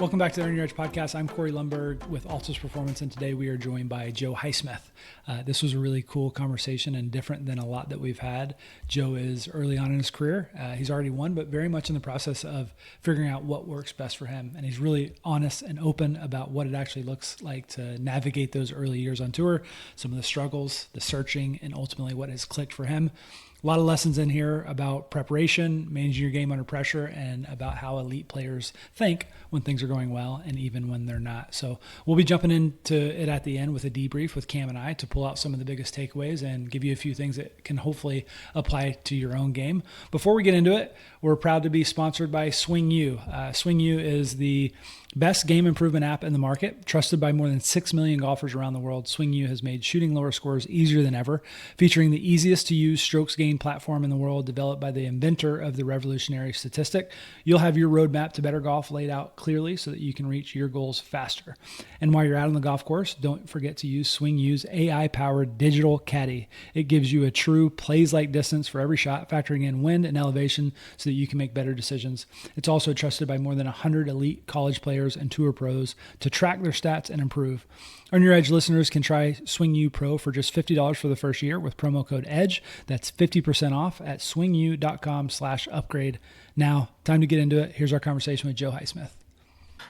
Welcome back to the Earn Your Edge podcast. I'm Corey Lundberg with ALTUS Performance, and today we are joined by Joe Highsmith. This was a really cool conversation and different than a lot that we've had. Joe is early on in his career. He's already won, but very much in the process of figuring out what works best for him. And he's really honest and open about what it actually looks like to navigate those early years on tour, some of the struggles, the searching, and ultimately what has clicked for him. A lot of lessons in here about preparation, managing your game under pressure, and about how elite players think when things are going well and even when they're not. So we'll be jumping into it at the end with a debrief with Cam and I to pull out some of the biggest takeaways and give you a few things that can hopefully apply to your own game. Before we get into it, we're proud to be sponsored by Swing U. Swing U is the best game improvement app in the market, trusted by more than 6 million golfers around the world. Swing U has made shooting lower scores easier than ever, featuring the easiest to use strokes gain platform in the world developed by the inventor of the revolutionary statistic. You'll have your roadmap to better golf laid out clearly so that you can reach your goals faster. And while you're out on the golf course, don't forget to use Swing U's AI-powered digital caddie. It gives you a true plays-like distance for every shot, factoring in wind and elevation so that you can make better decisions. It's also trusted by more than 100 elite college players and tour pros to track their stats and improve. Earn Your Edge listeners can try Swing U Pro for just $50 for the first year with promo code EDGE. That's 50% off at swingu.com/upgrade. Now, time to get into it. Here's our conversation with Joe Highsmith.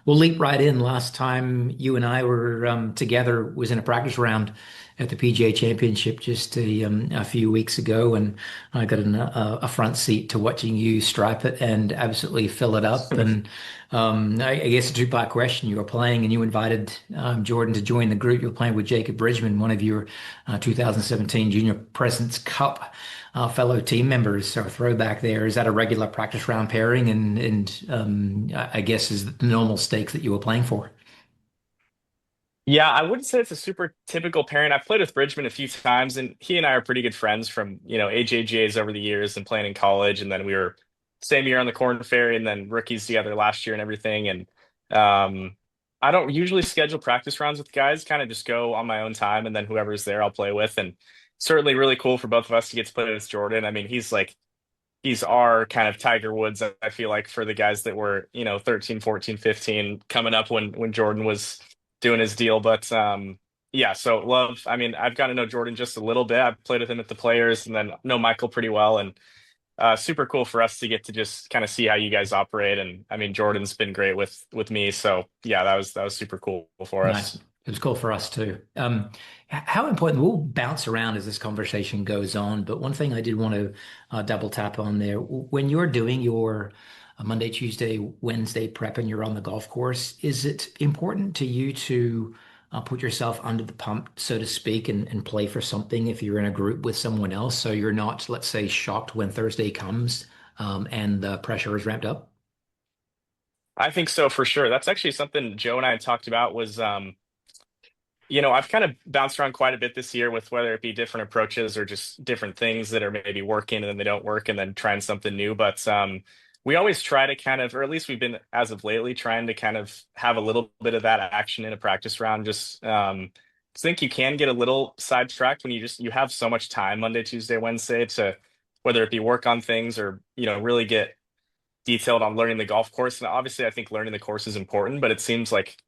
We'll leap right in. Last time you and I were together was in a practice round at the PGA Championship just a few weeks ago, and I got a front seat to watching you stripe it and absolutely fill it up. And I guess a two-part question. You were playing and you invited Jordan to join the group. You were playing with Jacob Bridgman, one of your 2017 Junior President's Cup fellow team members. So a throwback there. Is that a regular practice round pairing? And I guess is the normal stakes that you were playing for? Yeah, I wouldn't say it's a super typical pairing. I've played with Bridgman a few times, and he and I are pretty good friends from, AJGAs over the years and playing in college. And then we were same year on the Corn Ferry and then rookies together last year and everything. And I don't usually schedule practice rounds with guys, kind of just go on my own time, and then whoever's there I'll play with. And certainly really cool for both of us to get to play with Jordan. I mean, he's our kind of Tiger Woods, I feel like, for the guys that were, 13, 14, 15 coming up when Jordan was doing his deal. But yeah, so love. I mean, I've got to know Jordan just a little bit. I've played with him at the Players, and then know Michael pretty well, and super cool for us to get to just kind of see how you guys operate. And I mean, Jordan's been great with me, so yeah, that was super cool for Nice. us. It was cool for us too. How important, we'll bounce around as this conversation goes on, but one thing I did want to double tap on there, when you're doing your Monday, Tuesday, Wednesday prep and you're on the golf course, is it important to you to put yourself under the pump, so to speak, and play for something if you're in a group with someone else so you're not, let's say, shocked when Thursday comes and the pressure is ramped up? I think so for sure. That's actually something Joe and I had talked about was I've kind of bounced around quite a bit this year with whether it be different approaches or just different things that are maybe working and then they don't work and then trying something new. But we always try to kind of, or at least we've been as of lately trying to kind of have a little bit of that action in a practice round. Just think you can get a little sidetracked when you have so much time Monday, Tuesday, Wednesday to whether it be work on things or, really get detailed on learning the golf course. And obviously I think learning the course is important, but it seems like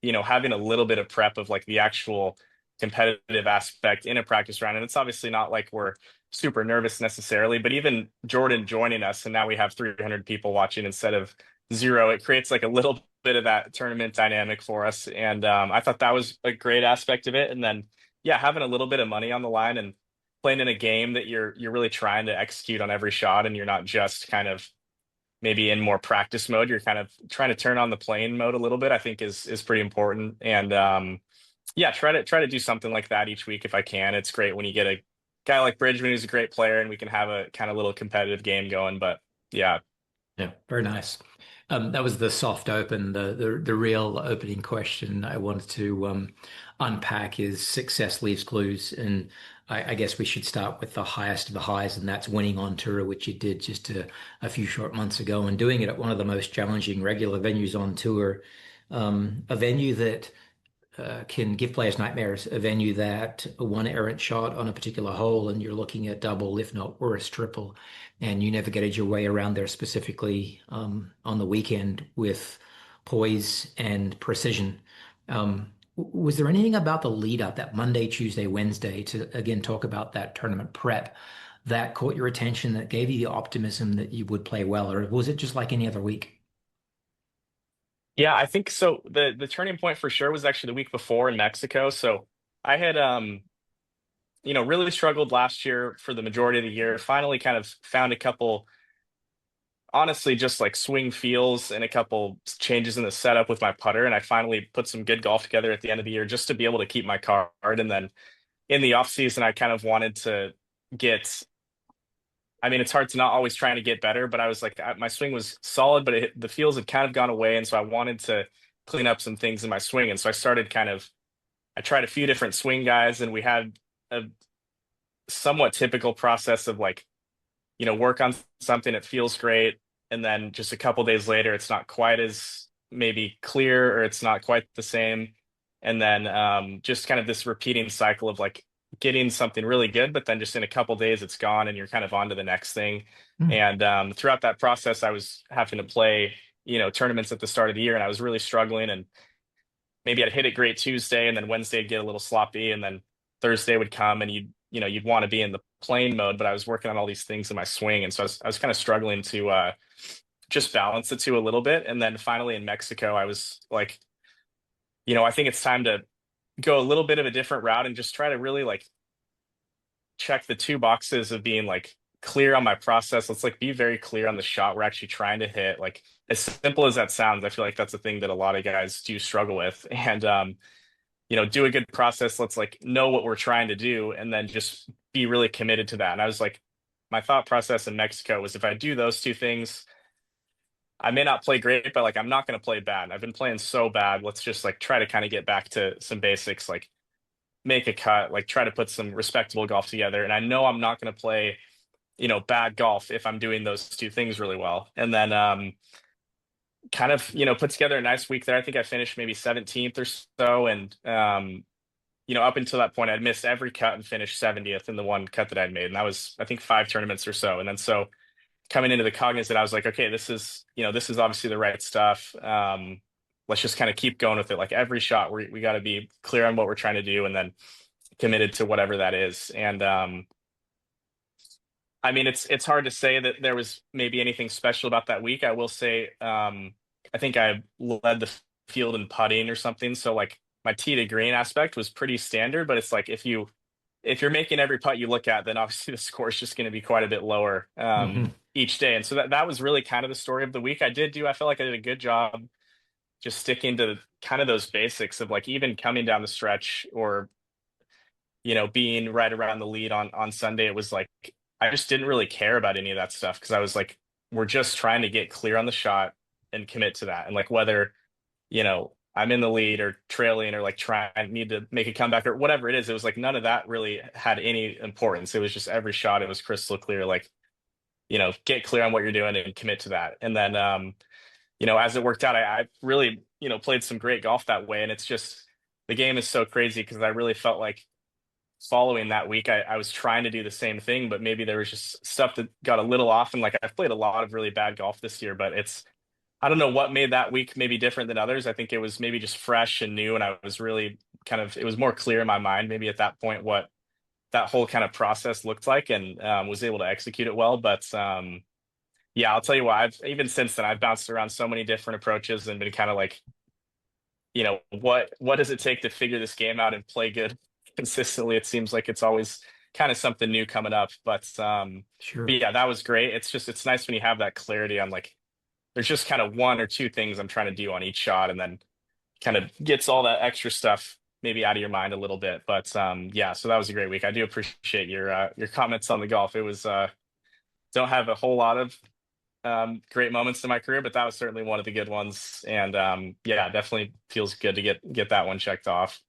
having a little bit of prep of like the actual competitive aspect in a practice round. And it's obviously not like we're super nervous necessarily, but even Jordan joining us and now we have 300 people watching instead of zero, it creates like a little bit of that tournament dynamic for us. And I thought that was a great aspect of it. And then, yeah, having a little bit of money on the line and playing in a game that you're really trying to execute on every shot and you're not just kind of maybe in more practice mode, you're kind of trying to turn on the playing mode a little bit, I think is pretty important. And yeah, try to do something like that each week if I can. It's great when you get a guy like Bridgman who's a great player and we can have a kind of little competitive game going. But yeah. Yeah, very nice. That was the soft open. The real opening question I wanted to unpack is success leaves clues, and I guess we should start with the highest of the highs, and that's winning on tour, which you did just a few short months ago, and doing it at one of the most challenging regular venues on tour, a venue that can give players nightmares, a venue that one errant shot on a particular hole and you're looking at double, if not worse, triple, and you navigated your way around there specifically on the weekend with poise and precision. Was there anything about the lead up, that Monday, Tuesday, Wednesday, to again talk about that tournament prep that caught your attention, that gave you the optimism that you would play well, or was it just like any other week? Yeah, I think so. The turning point for sure was actually the week before in Mexico. So I had really struggled last year for the majority of the year. Finally kind of found a couple, honestly, just like swing feels and a couple changes in the setup with my putter. And I finally put some good golf together at the end of the year just to be able to keep my card. And then in the off season, I kind of wanted to get, I mean, it's hard to not always trying to get better, but I was like, my swing was solid, but the feels had kind of gone away. And so I wanted to clean up some things in my swing. And so I started I tried a few different swing guys, and we had a somewhat typical process of like, work on something that feels great. And then just a couple days later, it's not quite as maybe clear, or it's not quite the same. And then just kind of this repeating cycle of like getting something really good, but then just in a couple days it's gone and you're kind of on to the next thing. Hmm. And throughout that process, I was having to play, tournaments at the start of the year, and I was really struggling. And maybe I'd hit it great Tuesday, and then Wednesday would get a little sloppy, and then Thursday would come and you'd want to be in the playing mode, but I was working on all these things in my swing. And so I was kind of struggling to just balance the two a little bit. And then finally in Mexico, I was like, I think it's time to go a little bit of a different route and just try to really like check the two boxes of being like clear on my process. Let's like be very clear on the shot we're actually trying to hit. Like as simple as that sounds, I feel like that's a thing that a lot of guys do struggle with. And do a good process. Let's like know what we're trying to do and then just be really committed to that. And I was like, my thought process in Mexico was if I do those two things, I may not play great, but like I'm not going to play bad. I've been playing so bad. Let's just like try to kind of get back to some basics, like make a cut, like try to put some respectable golf together. And I know I'm not going to play, bad golf if I'm doing those two things really well. And then kind of, put together a nice week there. I think I finished maybe 17th or so. And up until that point, I'd missed every cut and finished 70th in the one cut that I'd made. And that was, I think, 5 tournaments or so. And then so coming into the Cognizant, I was like, okay, this is obviously the right stuff. Let's just kind of keep going with it. Like every shot, we got to be clear on what we're trying to do, and then committed to whatever that is. And I mean, it's hard to say that there was maybe anything special about that week. I will say, I think I led the field in putting or something. So like my tee to green aspect was pretty standard, but it's like if you're making every putt you look at, then obviously the score is just going to be quite a bit lower Hmm. each day. And so that was really kind of the story of the week. I felt like I did a good job just sticking to kind of those basics of like even coming down the stretch, or being right around the lead on Sunday. It was like I just didn't really care about any of that stuff because I was like, we're just trying to get clear on the shot and commit to that. And like whether I'm in the lead or trailing or like need to make a comeback or whatever it is, it was like none of that really had any importance. It was just every shot, it was crystal clear, like, get clear on what you're doing and commit to that. And then, as it worked out, I really, played some great golf that way. And it's just, the game is so crazy because I really felt like following that week, I was trying to do the same thing, but maybe there was just stuff that got a little off. And like I've played a lot of really bad golf this year, but I don't know what made that week maybe different than others. I think it was maybe just fresh and new, and I was really it was more clear in my mind maybe at that point what that whole kind of process looked like, and was able to execute it well. But yeah, I'll tell you what, I've even since then I've bounced around so many different approaches and been kind of like, what does it take to figure this game out and play good consistently? It seems like it's always kind of something new coming up. But Sure. yeah, that was great. It's nice when you have that clarity on like there's just kind of one or two things I'm trying to do on each shot, and then kind of gets all that extra stuff maybe out of your mind a little bit. But yeah, so that was a great week. I do appreciate your comments on the golf. It was don't have a whole lot of great moments in my career, but that was certainly one of the good ones. And yeah, definitely feels good to get that one checked off.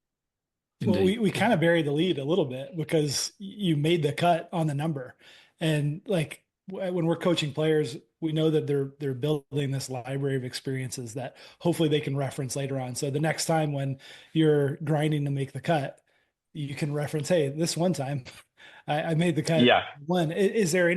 Well, Indeed. we kind of buried the lead a little bit because you made the cut on the number. And like when we're coaching players, we know that they're building this library of experiences that hopefully they can reference later on. So the next time when you're grinding to make the cut, you can reference, hey, this one time I made the cut Yeah. one. Is there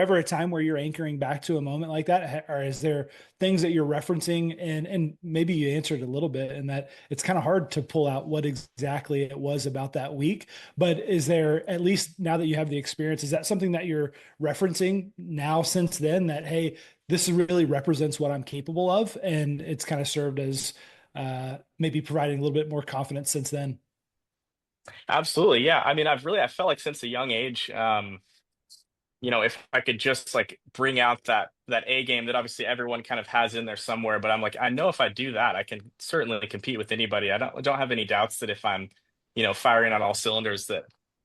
ever a time where you're anchoring back to a moment like that? Or is there things that you're referencing and maybe you answered a little bit in that it's kind of hard to pull out what exactly it was about that week, but is there, at least now that you have the experience, is that something that you're referencing now since then that, hey, this really represents what I'm capable of? And it's kind of served as maybe providing a little bit more confidence since then. Absolutely. Yeah. I mean, I felt like since a young age, if I could just like bring out that A game that obviously everyone kind of has in there somewhere, but I'm like, I know if I do that, I can certainly compete with anybody. I don't have any doubts that if I'm, firing on all cylinders that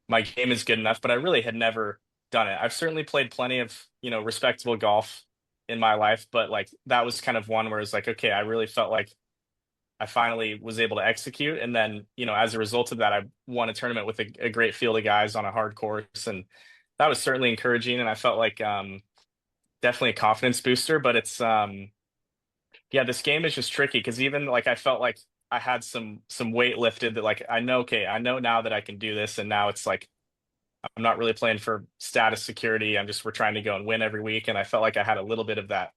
my game is good enough, but I really had never done it. I've certainly played plenty of, respectable golf in my life, but like that was kind of one where it's like, okay, I really felt like I finally was able to execute. And then, as a result of that, I won a tournament with a great field of guys on a hard course. And that was certainly encouraging. And I felt like definitely a confidence booster. But yeah, this game is just tricky because even like I felt like I had some weight lifted that like I know, okay, I know now that I can do this. And now it's like I'm not really playing for status security. We're trying to go and win every week. And I felt like I had a little bit of that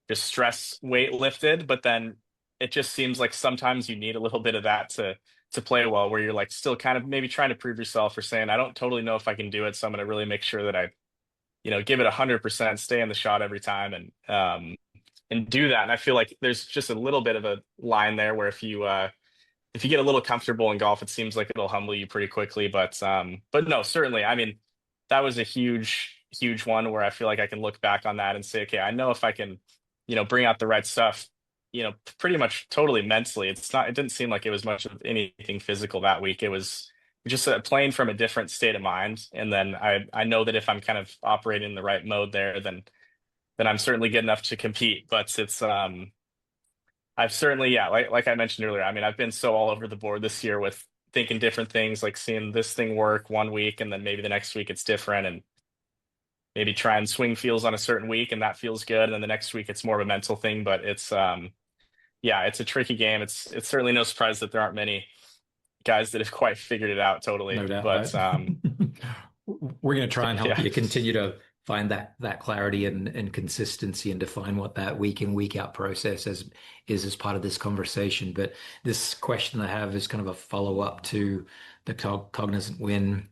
just stress weight lifted, but then it just seems like sometimes you need a little bit of that to play well, where you're like still kind of maybe trying to prove yourself or saying, I don't totally know if I can do it. So I'm going to really make sure that I, give it 100%, stay in the shot every time and do that. And I feel like there's just a little bit of a line there where if you get a little comfortable in golf, it seems like it'll humble you pretty quickly. But no, certainly. I mean, that was a huge, huge one where I feel like I can look back on that and say, okay, I know if I can, bring out the right stuff, pretty much totally mentally. It didn't seem like it was much of anything physical that week. It was just playing from a different state of mind. And then I know that if I'm kind of operating in the right mode there, then I'm certainly good enough to compete. But I've certainly, yeah, like I mentioned earlier, I mean, I've been so all over the board this year with thinking different things, like seeing this thing work one week and then maybe the next week it's different, and maybe try and swing feels on a certain week and that feels good. And then the next week it's more of a mental thing, but yeah, it's a tricky game. It's certainly no surprise that there aren't many guys that have quite figured it out totally. No doubt. But We're going to try and help yeah. you continue to find that clarity and consistency and define what that week in, week out process is as part of this conversation. But this question I have is kind of a follow-up to the Cognizant win.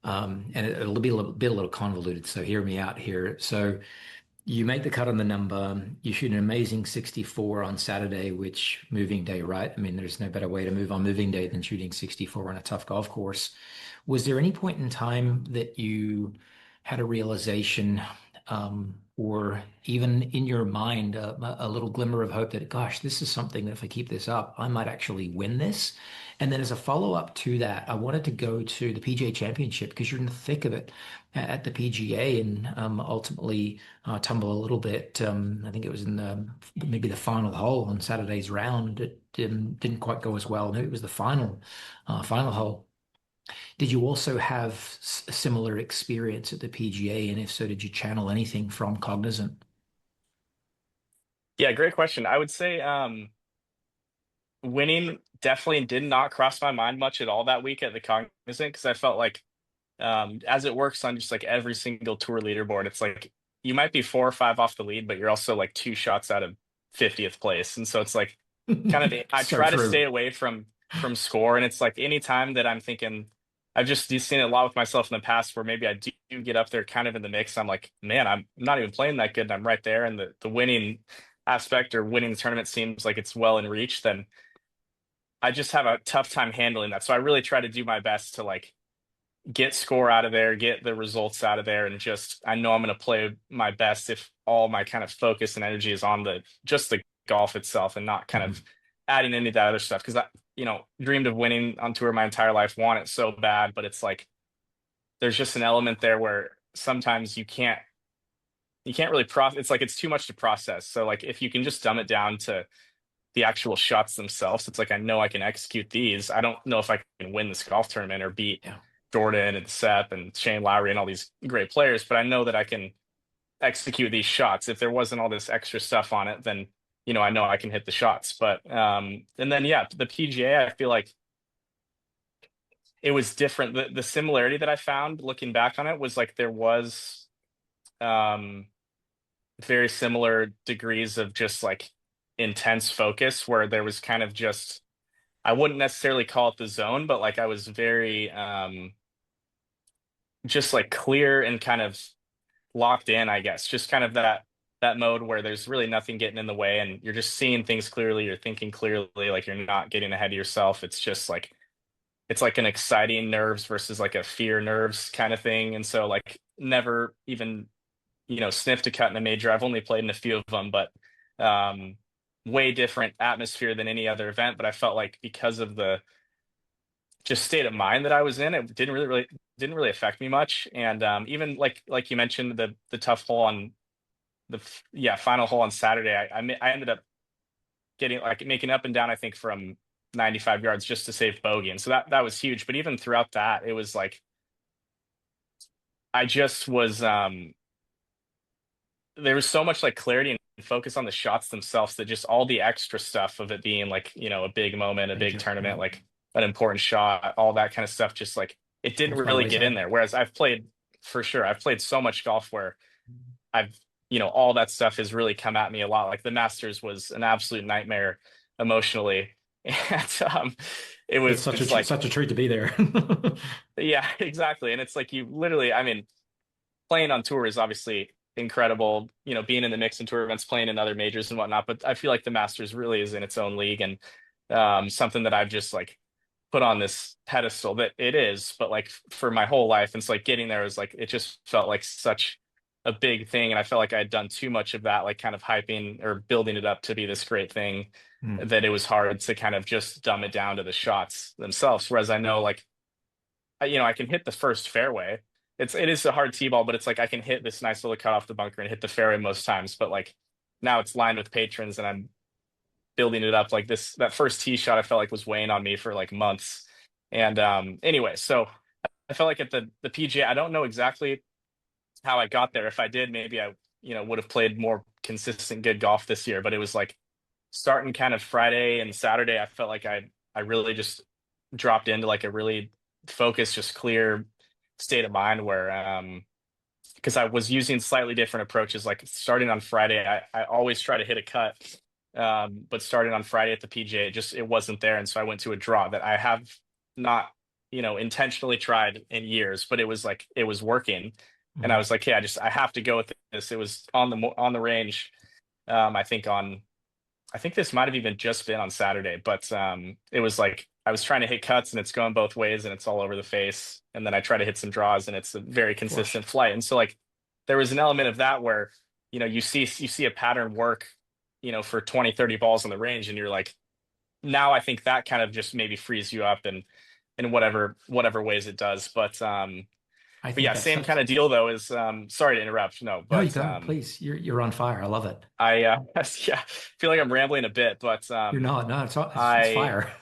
And it'll be a little convoluted, so hear me out here. So you make the cut on the number, you shoot an amazing 64 on Saturday, which moving day, right? I mean, there's no better way to move on moving day than shooting 64 on a tough golf course. Was there any point in time that you had a realization, or even in your mind, a little glimmer of hope that, gosh, this is something that if I keep this up, I might actually win this? And then as a follow-up to that, I wanted to go to the PGA Championship because you're in the thick of it at the PGA and ultimately tumble a little bit. I think it was in maybe the final hole on Saturday's round. It didn't quite go as well. Maybe it was the final hole. Did you also have a similar experience at the PGA? And if so, did you channel anything from Cognizant? Yeah, great question. I would say winning definitely did not cross my mind much at all that week at the Cognizant because I felt like as it works on just like every single tour leaderboard, it's like you might be 4 or 5 off the lead, but you're also like 2 shots out of 50th place. And so it's like kind of I So try to true. stay away from score. And it's like anytime that I'm thinking I've just seen it a lot with myself in the past where maybe I do get up there kind of in the mix. I'm like, man, I'm not even playing that good. And I'm right there. And the winning aspect or winning the tournament seems like it's well in reach, then I just have a tough time handling that. So I really try to do my best to like get score out of there, get the results out of there, and just I know I'm going to play my best if all my kind of focus and energy is on the golf itself and not kind of Mhm. adding any of that other stuff. Because I, dreamed of winning on tour my entire life, want it so bad, but it's like there's just an element there where sometimes you can't really process. It's like it's too much to process. So like if you can just dumb it down to the actual shots themselves. It's like I know I can execute these. I don't know if I can win this golf tournament or beat Yeah. Jordan and Seth and Shane Lowry and all these great players, but I know that I can execute these shots. If there wasn't all this extra stuff on it, then I know I can hit the shots. But and then yeah, the PGA, I feel like it was different. The similarity that I found looking back on it was like there was um very similar degrees of just like intense focus where there was kind of just, I wouldn't necessarily call it the zone, but like I was very just like clear and kind of locked in, I guess. Just kind of that mode where there's really nothing getting in the way and you're just seeing things clearly, you're thinking clearly, like you're not getting ahead of yourself. It's just like it's like an exciting nerves versus like a fear nerves kind of thing. And so like never even, sniffed a cut in a major. I've only played in a few of them, but um way different atmosphere than any other event. But I felt like because of the just state of mind that I was in, it didn't really affect me much. And even like you mentioned, the tough hole on yeah, final hole on Saturday, I ended up getting like making up and down, I think from 95 yards just to save bogey. And so that was huge. But even throughout that, it was like I just was there was so much like clarity and focus on the shots themselves that just all the extra stuff of it being like, a big moment, a big Major, tournament, right? like an important shot, all that kind of stuff, just like it didn't Goes by the really get in wayside. there. Whereas for sure, I've played so much golf where I've, all that stuff has really come at me a lot. Like the Masters was an absolute nightmare emotionally. And it It's was like, such a treat to be there. yeah, exactly. And it's like you literally, I mean, playing on tour is obviously incredible, being in the mix and tour events, playing in other majors and whatnot. But I feel like the Masters really is in its own league and something that I've just like put on this pedestal that it is, but like for my whole life. And so like getting there was like, it just felt like such a big thing. And I felt like I had done too much of that, like kind of hyping or building it up to be this great thing Mm. that it was hard to kind of just dumb it down to the shots themselves. Whereas I know like I can hit the first fairway. It is a hard tee ball, but it's like I can hit this nice little cut off the bunker and hit the fairway most times. But like now it's lined with patrons and I'm building it up like this. That first tee shot I felt like was weighing on me for like months. And anyway, so I felt like at the PGA, I don't know exactly how I got there. If I did, maybe I would have played more consistent good golf this year. But it was like starting kind of Friday and Saturday, I felt like I really just dropped into like a really focused, just clear state of mind where because I was using slightly different approaches. Like starting on Friday, I always try to hit a cut. But starting on Friday at the PGA, it wasn't there. And so I went to a draw that I have not, intentionally tried in years, but it was like it was working. And I Mm. was like, hey, I have to go with this. It was on the range. I think I think this might have even just been on Saturday, but it was like I was trying to hit cuts and it's going both ways and it's all over the face. And then I try to hit some draws and it's a very Of course. consistent flight. And so like there was an element of that where, you see a pattern work, for 20, 30 balls on the range and you're like, now I think that kind of just maybe frees you up and in whatever ways it does. I But think yeah, that's same such. kind of deal though is sorry to interrupt. No, No, you but got it. Please. You're on fire. I love it. I yeah, feel like I'm rambling a bit, but You're not. No, it's I fire.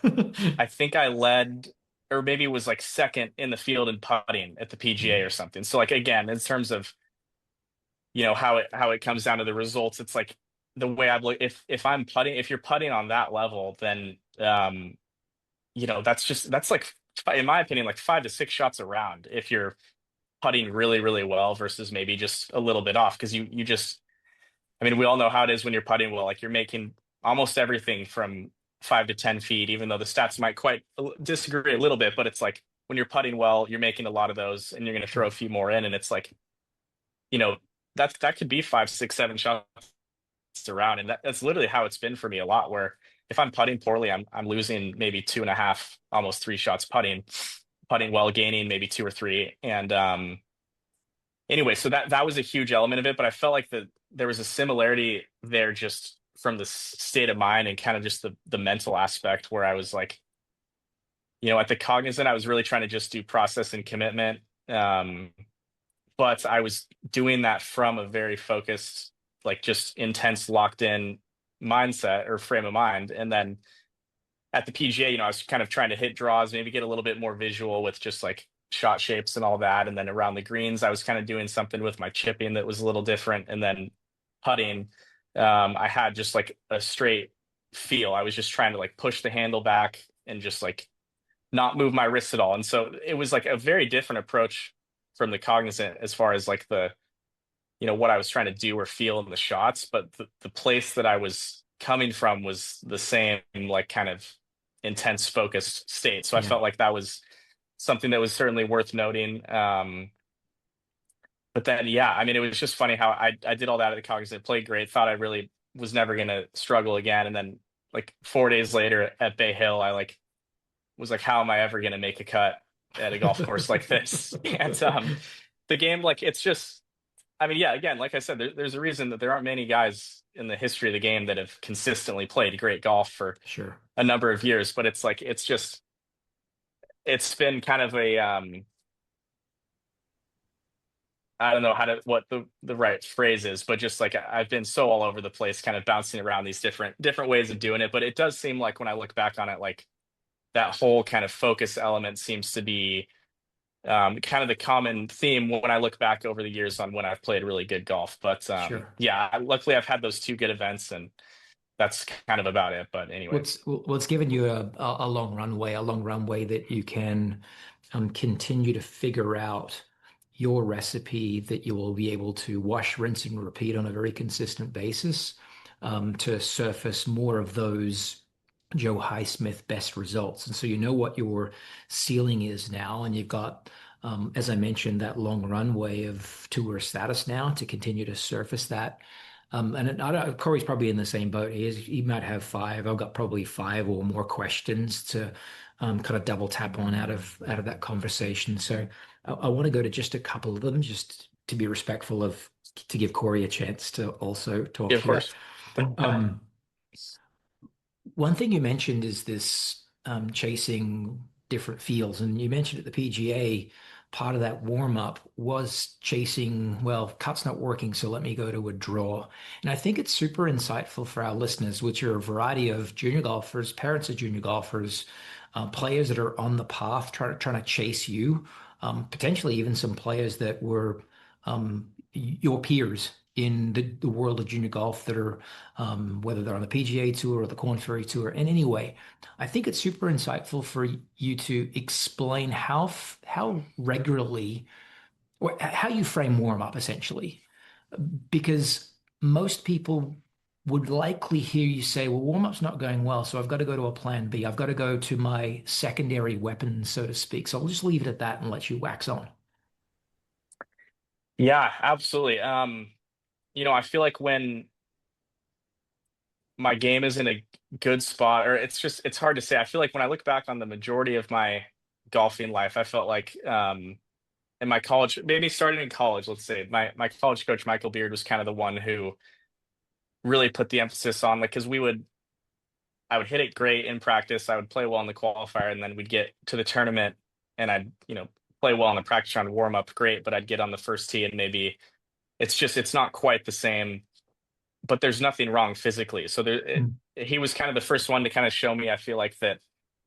I think I led, or maybe it was like second in the field in putting at the PGA Mm. or something. So like again, in terms of how it comes down to the results, it's like the way I look. If I'm putting, if you're putting on that level, then that's like in my opinion like 5 to 6 shots around. If you're putting really really well versus maybe just a little bit off because you just I mean, we all know how it is when you're putting well. Like you're making almost everything from 5 to 10 feet, even though the stats might quite disagree a little bit. But it's like when you're putting well, you're making a lot of those, and you're going to throw a Sure. few more in, and it's like you know that could be 5, 6, 7 shots around, and that's literally how it's been for me a lot. Where if I'm putting poorly, I'm losing maybe 2.5, almost 3 shots putting. Putting well, gaining maybe two or three, and anyway, so that was a huge element of it, but I felt like there was a similarity there just from the state of mind and kind of just the mental aspect where I was like, at the Cognizant, I was really trying to just do process and commitment. Um, but I was doing that from a very focused, like just intense, locked in mindset or frame of mind. And then at the PGA, I was kind of trying to hit draws, maybe get a little bit more visual with just like shot shapes and all that. And then around the greens, I was kind of doing something with my chipping that was a little different. And then putting, I had just like a straight feel. I was just trying to like push the handle back and just like not move my wrist at all. And so it was like a very different approach from the Cognizant as far as like the, what I was trying to do or feel in the shots, but the place that I was coming from was the same, like kind of intense focused state. So I Yeah. felt like that was something that was certainly worth noting. But then, yeah, I mean, it was just funny how I did all that at the Cognizant, played great, thought I really was never going to struggle again. And then like 4 days later at Bay Hill, I like was like, how am I ever going to make a cut at a golf course like this? And the game, like, it's just, I mean, yeah, again, like I said, there's a reason that there aren't many guys in the history of the game that have consistently played great golf for Sure. a number of years. But it's like, it's just, it's been kind of a, I don't know what the right phrase is, but just like I've been so all over the place, kind of bouncing around these different ways of doing it. But it does seem like when I look back on it, like that whole kind of focus element seems to be kind of the common theme when I look back over the years on when I've played really good golf. But Sure. yeah, luckily I've had those two good events, and that's kind of about it. But anyway, What's given you a long runway that you can continue to figure out your recipe that you will be able to wash, rinse, and repeat on a very consistent basis to surface more of those Joe Highsmith best results. And so you know what your ceiling is now, and you've got, as I mentioned, that long runway of tour status now to continue to surface that. And I don't, Corey's probably in the same boat. He might have five. I've got probably five or more questions to kind of double tap on out of that conversation. So I want to go to just a couple of them, just to be respectful of to give Corey a chance to also talk yeah, of here. course. Um, One thing you mentioned is this chasing different fields, and you mentioned at the PGA, part of that warm up was chasing, well, cut's not working, so let me go to a draw. And I think it's super insightful for our listeners, which are a variety of junior golfers, parents of junior golfers, players that are on the path trying to chase you, potentially even some players that were your peers in the world of junior golf that are whether they're on the PGA Tour or the Korn Ferry Tour. And anyway, I think it's super insightful for you to explain how regularly or how you frame warm up essentially, because most people would likely hear you say, well, warm up's not going well, so I've got to go to a plan B. I've got to go to my secondary weapon, so to speak. So I'll just leave it at that and let you wax on. Yeah, absolutely. I feel like when my game is in a good spot, or it's hard to say. I feel like when I look back on the majority of my golfing life, I felt like in my college, maybe starting in college, let's say, my college coach, Michael Beard, was kind of the one who really put the emphasis on, like, because I would hit it great in practice, I would play well in the qualifier, and then we'd get to the tournament and I'd, play well in the practice round, warm up great, but I'd get on the first tee and maybe it's not quite the same, but there's nothing wrong physically. So he was kind of the first one to kind of show me, I feel like that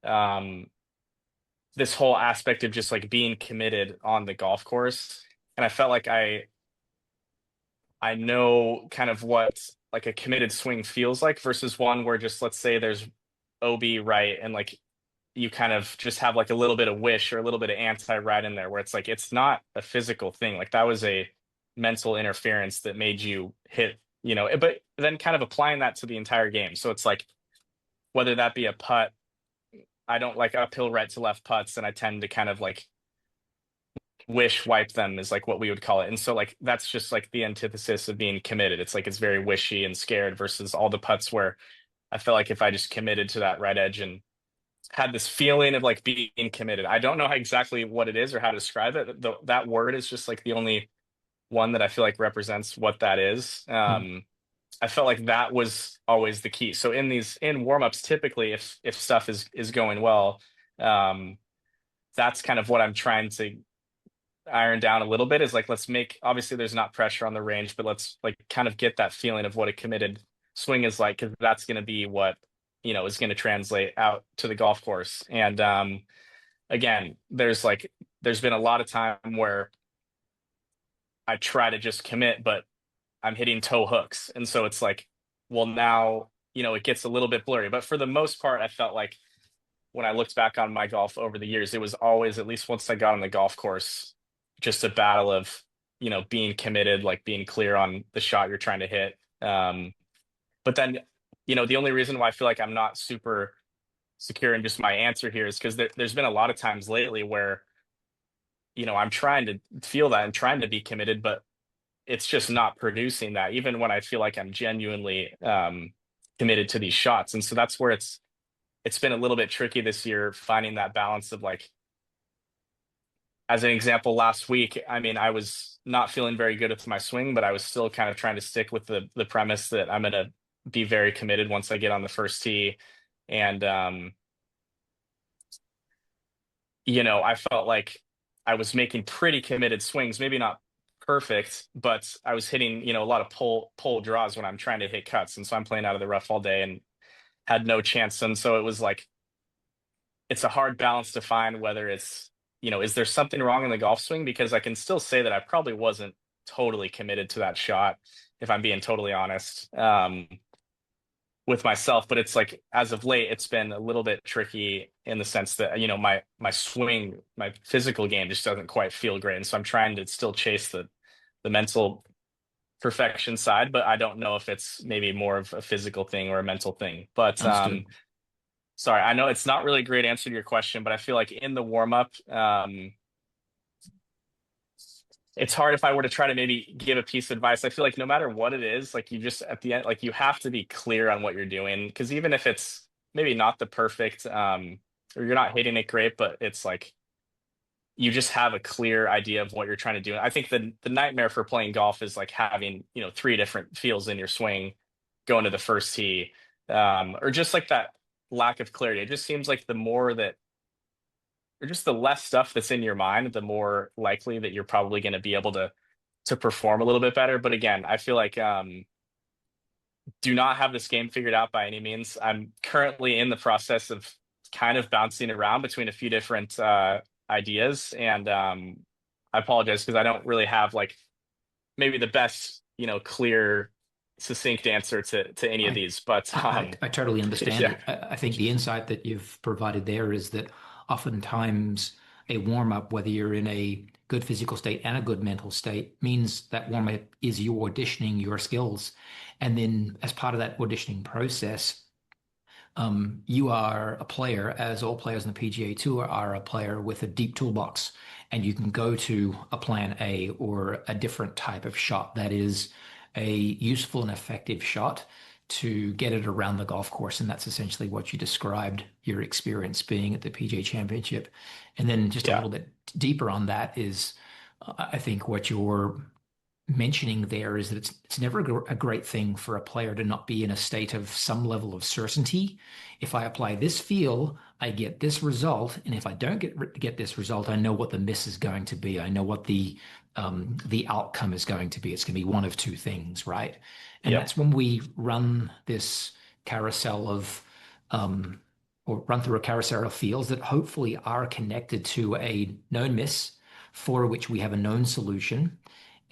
um, this whole aspect of just like being committed on the golf course. And I felt like I know kind of what like a committed swing feels like versus one where just let's say there's OB right and like you kind of just have like a little bit of wish or a little bit of anti right in there where it's like it's not a physical thing. Like that was a mental interference that made you hit, but then kind of applying that to the entire game. So it's like whether that be a putt, I don't like uphill right to left putts, and I tend to kind of like wish wipe them is like what we would call it. And so like that's just like the antithesis of being committed. It's like it's very wishy and scared versus all the putts where I feel like if I just committed to that right edge and had this feeling of like being committed. I don't know exactly what it is or how to describe it. That word is just like the only one that I feel like represents what that is. I felt like that was always the key. So in warm-ups, typically if stuff is going well, that's kind of what I'm trying to iron down a little bit is like let's make obviously there's not pressure on the range, but let's like kind of get that feeling of what a committed swing is like, because that's going to be what is going to translate out to the golf course. And again, there's been a lot of time where I try to just commit, but I'm hitting toe hooks. And so it's like, well, now, it gets a little bit blurry. But for the most part, I felt like when I looked back on my golf over the years, it was always, at least once I got on the golf course, just a battle of, being committed, like being clear on the shot you're trying to hit. But then, the only reason why I feel like I'm not super secure in just my answer here is because there's been a lot of times lately where, I'm trying to feel that and trying to be committed, but it's just not producing that, even when I feel like I'm genuinely committed to these shots. And so that's where it's been a little bit tricky this year, finding that balance of like, as an example, last week, I mean, I was not feeling very good with my swing, but I was still kind of trying to stick with the premise that I'm going to be very committed once I get on the first tee. And, I felt like I was making pretty committed swings, maybe not perfect, but I was hitting, a lot of pull draws when I'm trying to hit cuts. And so I'm playing out of the rough all day and had no chance. And so it was like, it's a hard balance to find whether it's, is there something wrong in the golf swing? Because I can still say that I probably wasn't totally committed to that shot, if I'm being totally honest, with myself. But it's like, as of late, it's been a little bit tricky in the sense that, my swing, my physical game just doesn't quite feel great. And so I'm trying to still chase the mental perfection side, but I don't know if it's maybe more of a physical thing or a mental thing. But Understood. sorry, I know it's not really a great answer to your question, but I feel like in the warm up, it's hard if I were to try to maybe give a piece of advice. I feel like no matter what it is, like you just at the end, like you have to be clear on what you're doing. Because even if it's maybe not the perfect, or you're not hitting it great, but it's like you just have a clear idea of what you're trying to do. And I think the nightmare for playing golf is like having, three different feels in your swing going to the first tee, or just like that lack of clarity. It just seems like the more that, or just the less stuff that's in your mind, the more likely that you're probably going to be able to perform a little bit better. But again, I feel like do not have this game figured out by any means. I'm currently in the process of kind of bouncing around between a few different ideas, and I apologize because I don't really have like maybe the best, clear, succinct answer to any of I, these. But I totally understand yeah, it. I think the insight that you've provided there is that oftentimes a warm up, whether you're in a good physical state and a good mental state, means that warm up is you auditioning your skills. And then as part of that auditioning process, you are a player, as all players in the PGA Tour are a player with a deep toolbox, and you can go to a plan A or a different type of shot that is a useful and effective shot to get it around the golf course. And that's essentially what you described your experience being at the PGA Championship. And then just a yeah, little bit deeper on that is, I think what you're mentioning there is that it's never a great thing for a player to not be in a state of some level of certainty. If I apply this feel, I get this result, and if I don't get this result, I know what the miss is going to be. I know what the outcome is going to be. It's going to be one of two things, right? And yep, that's when we run this carousel of or run through a carousel of fields that hopefully are connected to a known miss for which we have a known solution.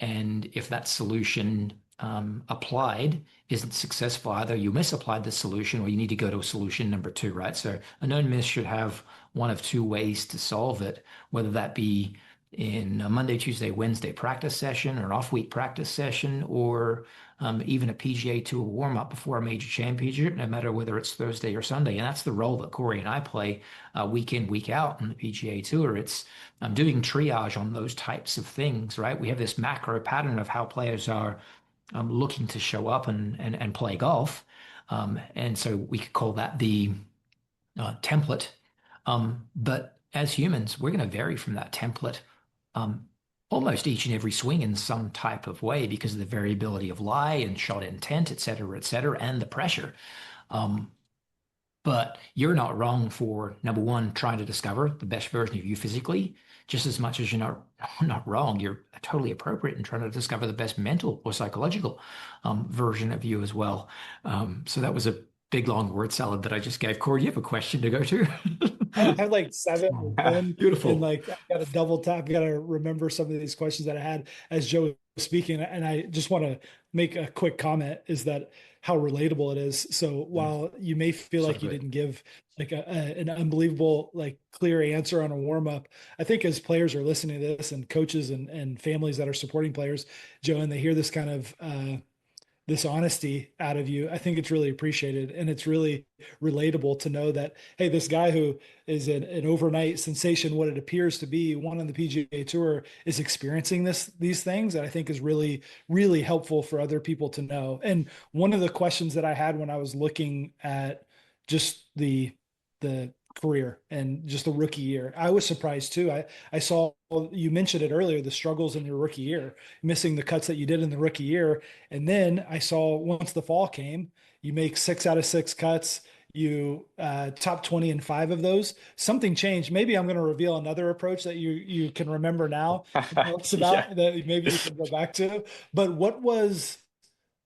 And if that solution applied isn't successful, either you misapplied the solution or you need to go to a solution number two, right? So a known miss should have one of two ways to solve it, whether that be in a Monday, Tuesday, Wednesday practice session or an off-week practice session, or even a PGA Tour warm-up before a major championship, no matter whether it's Thursday or Sunday. And that's the role that Corey and I play week in, week out on the PGA Tour. It's doing triage on those types of things, right? We have this macro pattern of how players are looking to show up and play golf. And so we could call that the template. But as humans, we're going to vary from that template um, almost each and every swing in some type of way because of the variability of lie and shot intent, et cetera, and the pressure. Um, but you're not wrong for number one, trying to discover the best version of you physically, just as much as you're not wrong. You're totally appropriate in trying to discover the best mental or psychological version of you as well. So that was a big long word salad that I just gave. Corey, you have a question to go to? I have like 7 or 10, and Beautiful. like I got to double tap. I got to remember some of these questions that I had as Joe speaking, and I just want to make a quick comment, is that how relatable it is. So while you may feel So like you didn't give like an unbelievable, like clear answer on a warm up, I think as players are listening to this and coaches and families that are supporting players, Joe, and they hear this kind of this honesty out of you, I think it's really appreciated. And it's really relatable to know that, hey, this guy who is an overnight sensation, what it appears to be, one on the PGA Tour, is experiencing these things. That I think is really, really helpful for other people to know. And one of the questions that I had when I was looking at just the career and just the rookie year, I was surprised too. I saw you mentioned it earlier, the struggles in your rookie year, missing the cuts that you did in the rookie year. And then I saw once the fall came, you make 6 out of 6 cuts. You top 20 in 5 of those. Something changed. Maybe I'm going to reveal another approach that you can remember now to tell us Yeah. about that maybe you can go back to. But what was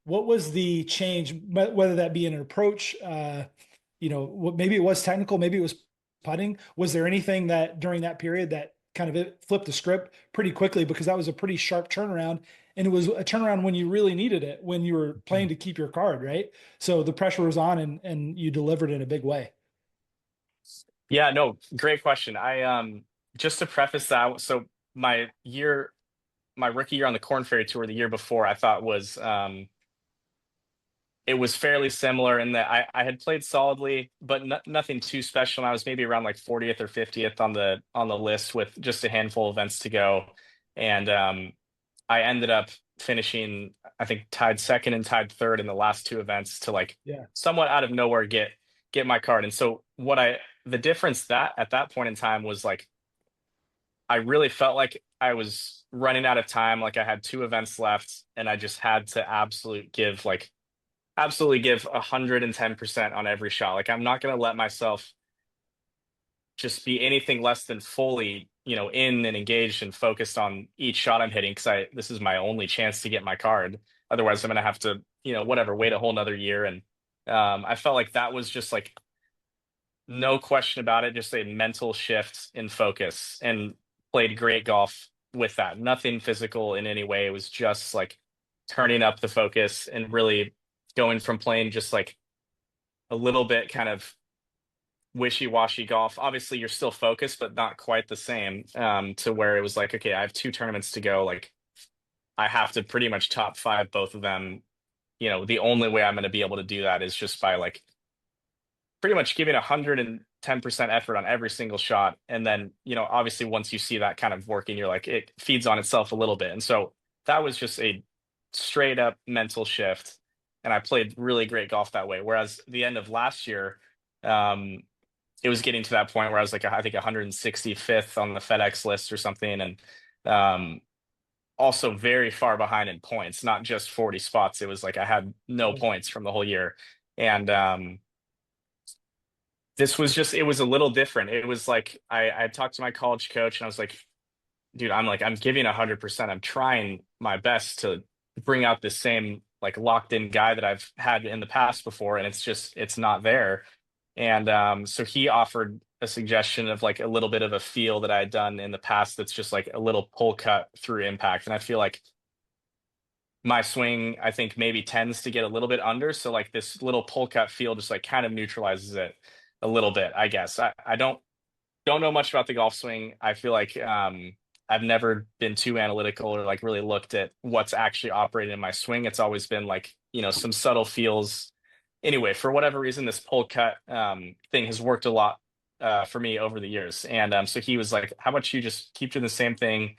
the change? Whether that be an approach, maybe it was technical, maybe it was putting. Was there anything that during that period that kind of flipped the script pretty quickly, because that was a pretty sharp turnaround, and it was a turnaround when you really needed it, when you were playing to keep your card, right? So the pressure was on, and you delivered in a big way. Yeah, no, great question. Just to preface that, so my year, my rookie year on the Corn Ferry Tour the year before, I thought was it was fairly similar in that I had played solidly, but nothing too special. And I was maybe around like 40th or 50th on the list with just a handful of events to go. And I ended up finishing, I think, tied second and tied third in the last two events to like Yeah. somewhat out of nowhere get my card. And so the difference that at that point in time was like I really felt like I was running out of time. Like I had two events left and I just had to absolutely give 110% on every shot. Like I'm not going to let myself just be anything less than fully, in and engaged and focused on each shot I'm hitting because this is my only chance to get my card. Otherwise, I'm going to have to, whatever, wait a whole nother year. And I felt like that was just like no question about it, just a mental shift in focus and played great golf with that. Nothing physical in any way. It was just like turning up the focus and really going from playing just like a little bit kind of wishy-washy golf. Obviously, you're still focused, but not quite the same, to where it was like, okay, I have two tournaments to go. Like, I have to pretty much top five both of them. The only way I'm going to be able to do that is just by like pretty much giving 110% effort on every single shot. And then, obviously, once you see that kind of working, you're like, it feeds on itself a little bit. And so that was just a straight up mental shift. And I played really great golf that way. Whereas the end of last year, it was getting to that point where I was like, I think 165th on the FedEx list or something. And also very far behind in points, not just 40 spots. It was like I had no points from the whole year. And it was a little different. It was like I talked to my college coach and I was like, dude, I'm giving 100%. I'm trying my best to bring out the same like locked in guy that I've had in the past before. And it's not there. And so he offered a suggestion of like a little bit of a feel that I had done in the past that's just like a little pull cut through impact. And I feel like my swing, I think maybe tends to get a little bit under. So like this little pull cut feel just like kind of neutralizes it a little bit, I guess. I don't know much about the golf swing. I feel like I've never been too analytical or like really looked at what's actually operating in my swing. It's always been like, some subtle feels. Anyway, for whatever reason, this pull cut thing has worked a lot for me over the years. And so he was like, how about you just keep doing the same thing,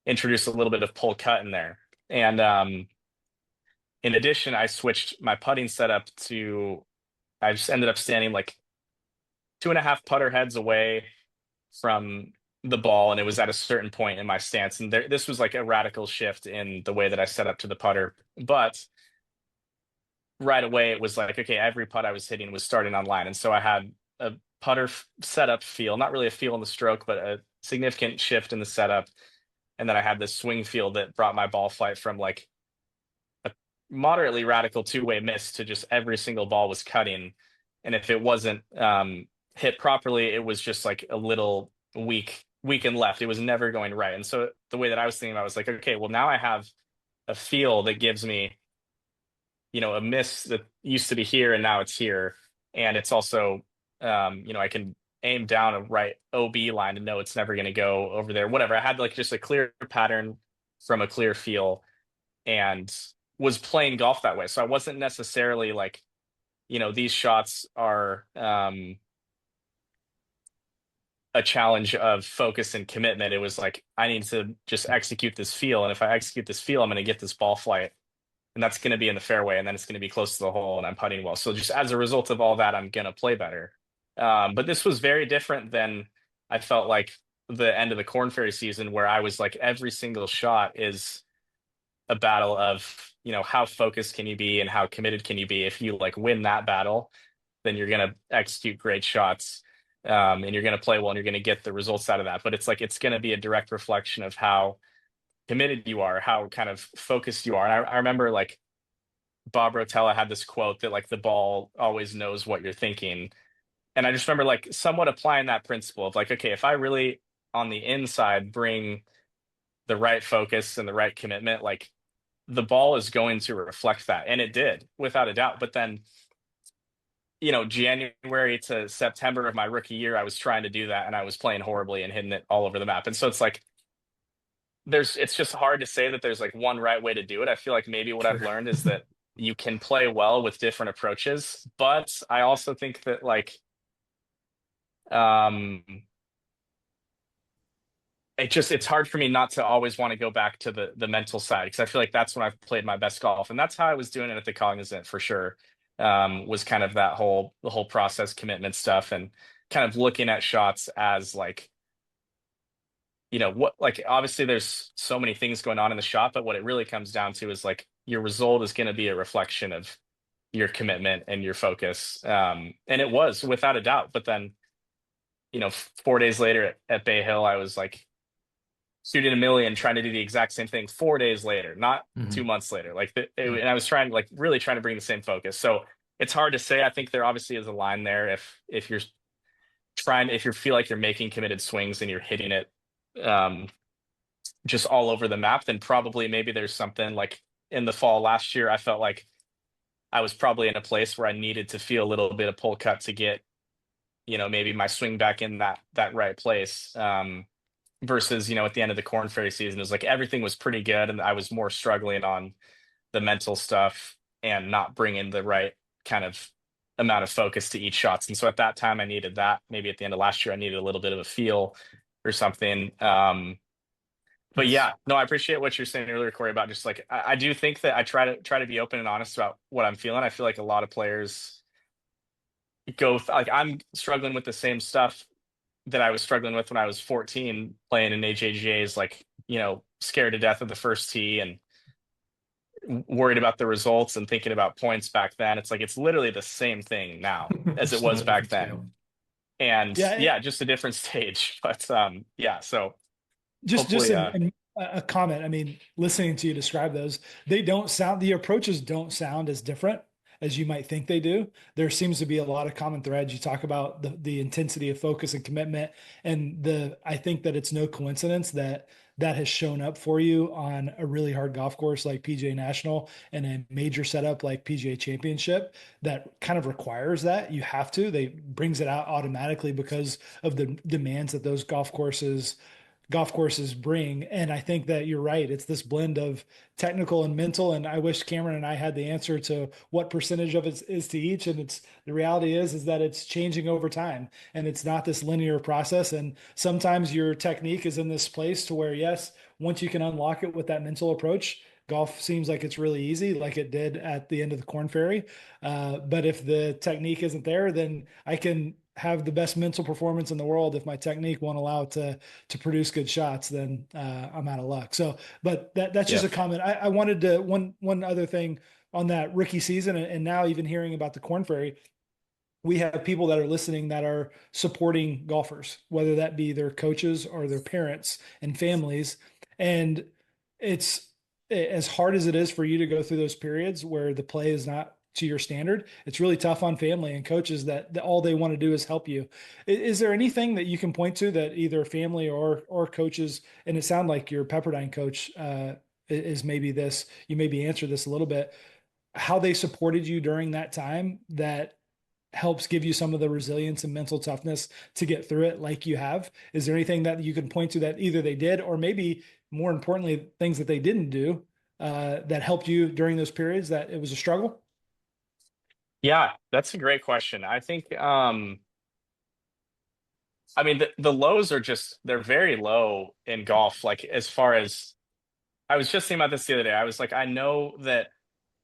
introduce a little bit of pull cut in there. And in addition, I switched my putting setup I just ended up standing like 2.5 putter heads away from the ball, and it was at a certain point in my stance. And this was like a radical shift in the way that I set up to the putter. But right away, it was like, okay, every putt I was hitting was starting on line. And so I had a putter setup feel, not really a feel in the stroke, but a significant shift in the setup. And then I had this swing feel that brought my ball flight from like a moderately radical two-way miss to just every single ball was cutting. And if it wasn't hit properly, it was just like a little weak and left. It was never going right. And so the way that I was thinking about it was like, okay, well, now I have a feel that gives me, a miss that used to be here and now it's here. And it's also, I can aim down a right OB line and know it's never going to go over there, whatever. I had like just a clear pattern from a clear feel and was playing golf that way. So I wasn't necessarily like, these shots are a challenge of focus and commitment. It was like, I need to just execute this feel. And if I execute this feel, I'm going to get this ball flight and that's going to be in the fairway, and then it's going to be close to the hole, and I'm putting well. So just as a result of all that, I'm going to play better. But this was very different than I felt like the end of the Corn Ferry season, where I was like every single shot is a battle of, how focused can you be and how committed can you be. If you like win that battle, then you're going to execute great shots, and you're going to play well, and you're going to get the results out of that. But it's like it's going to be a direct reflection of how committed you are, how kind of focused you are. And I remember like Bob Rotella had this quote that like the ball always knows what you're thinking. And I just remember like somewhat applying that principle of like, okay, if I really on the inside bring the right focus and the right commitment, like the ball is going to reflect that. And it did, without a doubt. But then, January to September of my rookie year, I was trying to do that and I was playing horribly and hitting it all over the map. And so it's like, it's just hard to say that there's like one right way to do it. I feel like maybe what I've learned is that you can play well with different approaches, but I also think that like um it's hard for me not to always want to go back to the mental side, because I feel like that's when I've played my best golf, and that's how I was doing it at the Cognizant for sure. Was kind of the whole process commitment stuff, and kind of looking at shots as like, what, like obviously there's so many things going on in the shot, but what it really comes down to is like your result is going to be a reflection of your commitment and your focus. And it was without a doubt. But then, 4 days later at Bay Hill, I was like shooting a million, trying to do the exact same thing 4 days later, not 2 months later. Like, and I was trying, like, really trying to bring the same focus. So it's hard to say. I think there obviously is a line there. If you're if you feel like you're making committed swings and you're hitting it just all over the map, then probably maybe there's something like in the fall last year. I felt like I was probably in a place where I needed to feel a little bit of pull cut to get, maybe my swing back in that right place. Versus, at the end of the Corn Ferry season, it was like everything was pretty good, and I was more struggling on the mental stuff and not bringing the right kind of amount of focus to each shots. And so at that time, I needed that. Maybe at the end of last year, I needed a little bit of a feel or something. But yeah, no, I appreciate what you're saying earlier, Corey, about just like I do think that I try to be open and honest about what I'm feeling. I feel like a lot of players like I'm struggling with the same stuff that I was struggling with when I was 14 playing in HAGAs, like, scared to death of the first tee and worried about the results and thinking about points back then. It's like it's literally the same thing now as it was back then. And yeah, just a different stage. But yeah, so just hopefully, in a comment. I mean, listening to you describe those, the approaches don't sound as different as you might think they do. There seems to be a lot of common threads. You talk about the intensity of focus and commitment, and I think that it's no coincidence that has shown up for you on a really hard golf course like PGA National and a major setup like PGA Championship that kind of requires that. You have to. They brings it out automatically because of the demands that those golf courses bring. And I think that you're right. It's this blend of technical and mental. And I wish Cameron and I had the answer to what percentage of it is to each. And the reality is that it's changing over time, and it's not this linear process. And sometimes your technique is in this place to where, yes, once you can unlock it with that mental approach, golf seems like it's really easy, like it did at the end of the Corn Ferry. But if the technique isn't there, then I can have the best mental performance in the world. If my technique won't allow it to produce good shots, then I'm out of luck. So, but that's just a comment. I wanted to one other thing on that rookie season, and now even hearing about the Corn Ferry, we have people that are listening that are supporting golfers, whether that be their coaches or their parents and families. And it's as hard as it is for you to go through those periods where the play is not to your standard. It's really tough on family and coaches that all they want to do is help you. Is there anything that you can point to that either family or coaches, and it sounded like your Pepperdine coach is maybe this, you maybe answer this a little bit, how they supported you during that time that helps give you some of the resilience and mental toughness to get through it like you have. Is there anything that you can point to that either they did, or maybe more importantly, things that they didn't do that helped you during those periods that it was a struggle? Yeah, that's a great question. I think I mean the lows are just they're very low in golf. Like as far as I was just thinking about this the other day. I was like, I know that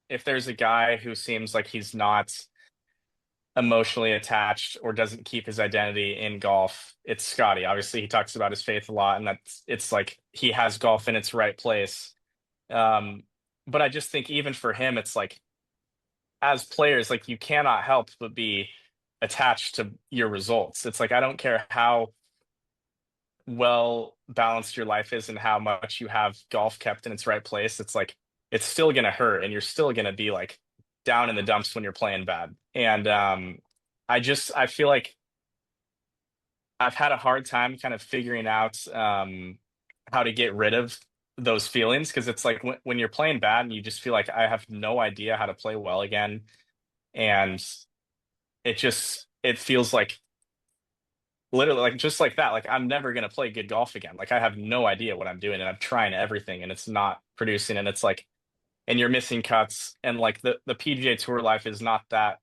if there's a guy who seems like he's not emotionally attached or doesn't keep his identity in golf, it's Scotty. Obviously, he talks about his faith a lot, and that's it's like he has golf in its right place. Um, but I just think even for him, it's like as players, like you cannot help but be attached to your results. It's like I don't care how well balanced your life is and how much you have golf kept in its right place. It's like it's still gonna hurt, and you're still gonna be like down in the dumps when you're playing bad. And I feel like I've had a hard time kind of figuring out how to get rid of those feelings because it's like when you're playing bad and you just feel like I have no idea how to play well again, and it feels like literally like just like that, like I'm never gonna play good golf again. Like I have no idea what I'm doing and I'm trying everything and it's not producing, and it's like and you're missing cuts, and like the PGA Tour life is not that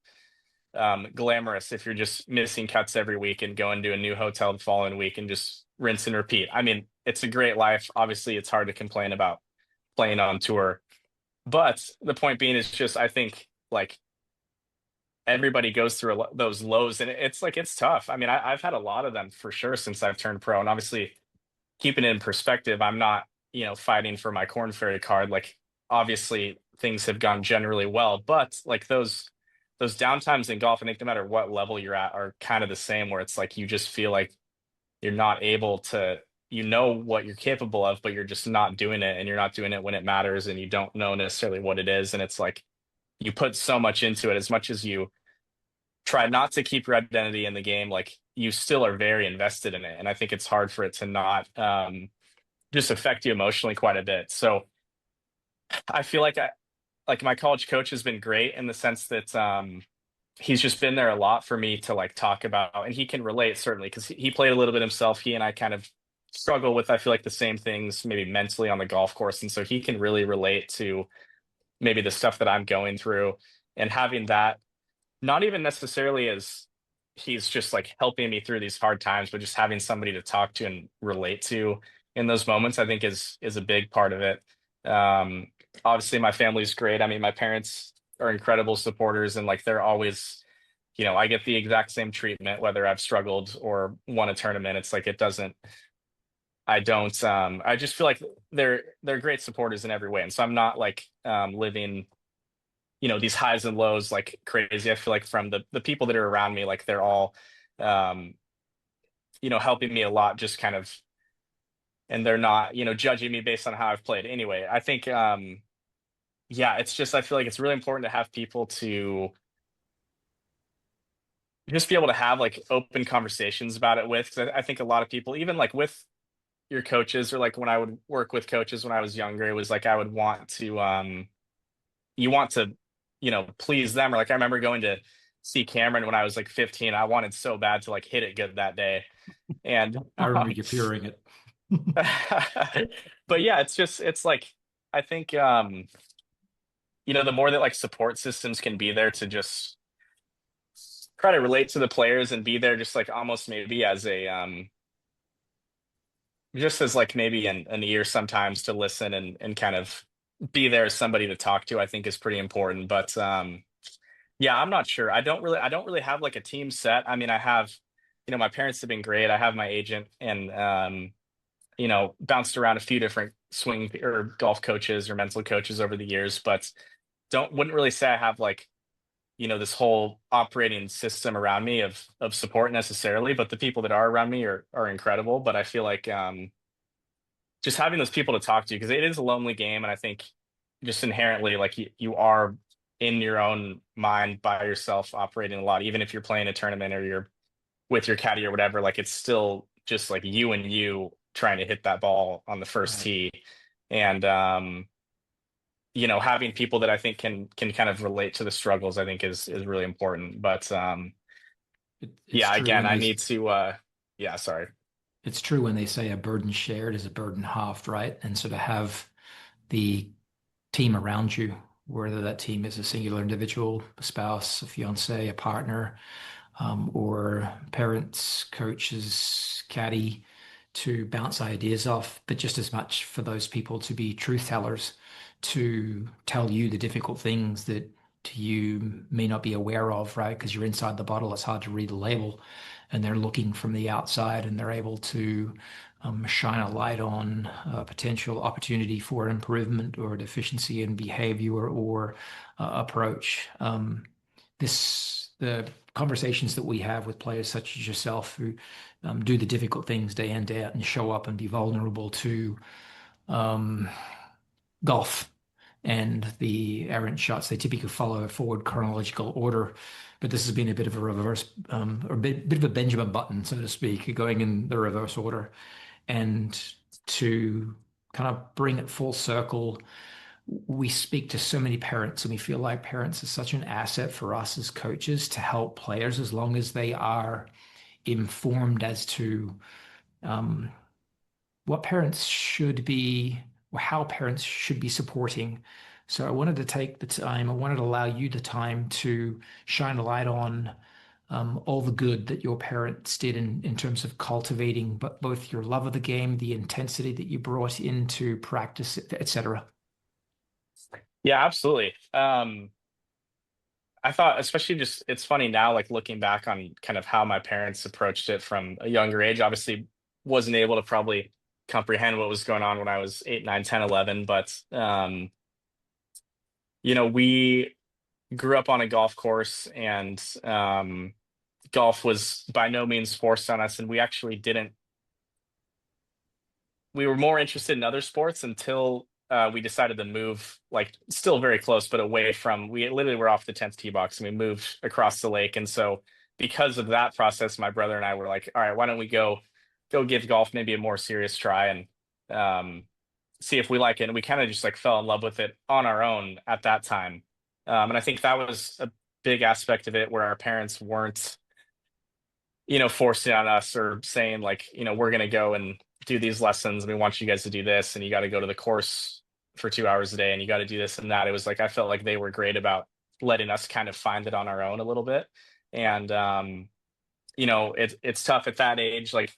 glamorous if you're just missing cuts every week and going to a new hotel the following week and just rinse and repeat. I mean, it's a great life. Obviously, it's hard to complain about playing on tour. But the point being is just, I think like everybody goes through those lows, and it's like it's tough. I mean, I've had a lot of them for sure since I've turned pro. And obviously, keeping it in perspective, I'm not, fighting for my Corn Ferry card. Like, obviously, things have gone generally well, but like those downtimes in golf, I think no matter what level you're at, are kind of the same, where it's like you just feel like you're not able to, you know what you're capable of, but you're just not doing it, and you're not doing it when it matters, and you don't know necessarily what it is. And it's like you put so much into it, as much as you try not to keep your identity in the game, like you still are very invested in it. And I think it's hard for it to not just affect you emotionally quite a bit. So I feel like like my college coach has been great in the sense that he's just been there a lot for me to like talk about, and he can relate certainly because he played a little bit himself. He and I kind of struggle with, I feel like, the same things maybe mentally on the golf course, and so he can really relate to maybe the stuff that I'm going through, and having that not even necessarily as he's just like helping me through these hard times, but just having somebody to talk to and relate to in those moments, I think is a big part of it. Um, Obviously, my family's great. I mean, my parents are incredible supporters, and like they're always, I get the exact same treatment whether I've struggled or won a tournament. It's like it doesn't. I don't. I just feel like they're great supporters in every way, and so I'm not like living these highs and lows like crazy. I feel like from the people that are around me, like they're all um helping me a lot, just kind of, and they're not judging me based on how I've played anyway. I think yeah, it's just I feel like it's really important to have people to just be able to have like open conversations about it with, 'cause I think a lot of people, even like with your coaches, or like when I would work with coaches when I was younger, it was like I would want to you want to please them. Or like I remember going to see Cameron when I was like 15. I wanted so bad to like hit it good that day. And I remember you hearing it. but yeah, it's like I think the more that like support systems can be there to just try to relate to the players and be there just like almost maybe as a just as like maybe an ear sometimes to listen and kind of be there as somebody to talk to, I think is pretty important. But yeah, I'm not sure. I don't really have like a team set. I mean, I have, my parents have been great. I have my agent, and bounced around a few different swing or golf coaches or mental coaches over the years, but don't wouldn't really say I have like, this whole operating system around me of support necessarily. But the people that are around me are incredible. But I feel like just having those people to talk to, because it is a lonely game, and I think just inherently like you are in your own mind by yourself operating a lot, even if you're playing a tournament or you're with your caddy or whatever. Like it's still just like you and you trying to hit that ball on the first Right. tee. And having people that I think can kind of relate to the struggles, I think is really important. But It's yeah, true again, when I they need to yeah, sorry. it's true when they say a burden shared is a burden halved, right? And so to have the team around you, whether that team is a singular individual, a spouse, a fiance, a partner, or parents, coaches, caddie, to bounce ideas off, but just as much for those people to be truth tellers, to tell you the difficult things that you may not be aware of, right? Because you're inside the bottle, it's hard to read the label, and they're looking from the outside and they're able to shine a light on a potential opportunity for improvement or deficiency in behavior or approach. The conversations that we have with players such as yourself who do the difficult things day in, day out and show up and be vulnerable to um, golf and the errant shots. They typically follow a forward chronological order, but this has been a bit of a reverse, or bit of a Benjamin Button, so to speak, going in the reverse order. And to kind of bring it full circle, we speak to so many parents and we feel like parents are such an asset for us as coaches to help players as long as they are informed as to um, what parents should be or how parents should be supporting. So I wanted to take the time, I wanted to allow you the time to shine a light on all the good that your parents did in terms of cultivating but both your love of the game, the intensity that you brought into practice, etc. Yeah, absolutely. I thought, especially just, it's funny now, like looking back on kind of how my parents approached it from a younger age. Obviously, wasn't able to probably comprehend what was going on when I was 8, 9, 10, 11. But, we grew up on a golf course, and golf was by no means forced on us. And we actually didn't, we were more interested in other sports until we decided to move, like still very close, but away from, we literally were off the 10th tee box and we moved across the lake. And so because of that process, my brother and I were like, all right, why don't we go give golf maybe a more serious try and see if we like it. And we kind of just like fell in love with it on our own at that time. And I think that was a big aspect of it where our parents weren't, forcing on us or saying like, we're going to go and do these lessons. And we want you guys to do this, and you got to go to the course for 2 hours a day, and you got to do this and that. It was like, I felt like they were great about letting us kind of find it on our own a little bit. And, it's tough at that age. Like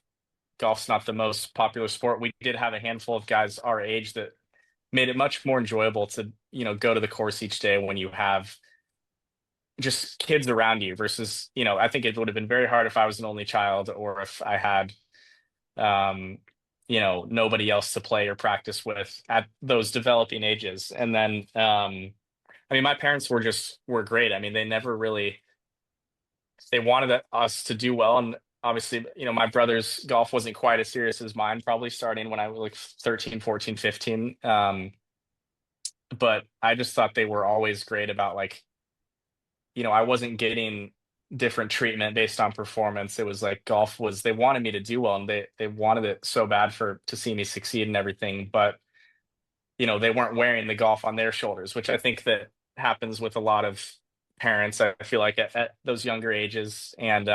golf's not the most popular sport. We did have a handful of guys our age that made it much more enjoyable to, go to the course each day when you have just kids around you versus, I think it would have been very hard if I was an only child or if I had, um, nobody else to play or practice with at those developing ages. And then, I mean, my parents were great. I mean, they never really, they wanted us to do well. And obviously, my brother's golf wasn't quite as serious as mine, probably starting when I was like 13, 14, 15. But I just thought they were always great about like, I wasn't getting different treatment based on performance. It was like golf was, they wanted me to do well, and they wanted it so bad to see me succeed and everything. But, they weren't wearing the golf on their shoulders, which I think that happens with a lot of parents. I feel like at those younger ages. And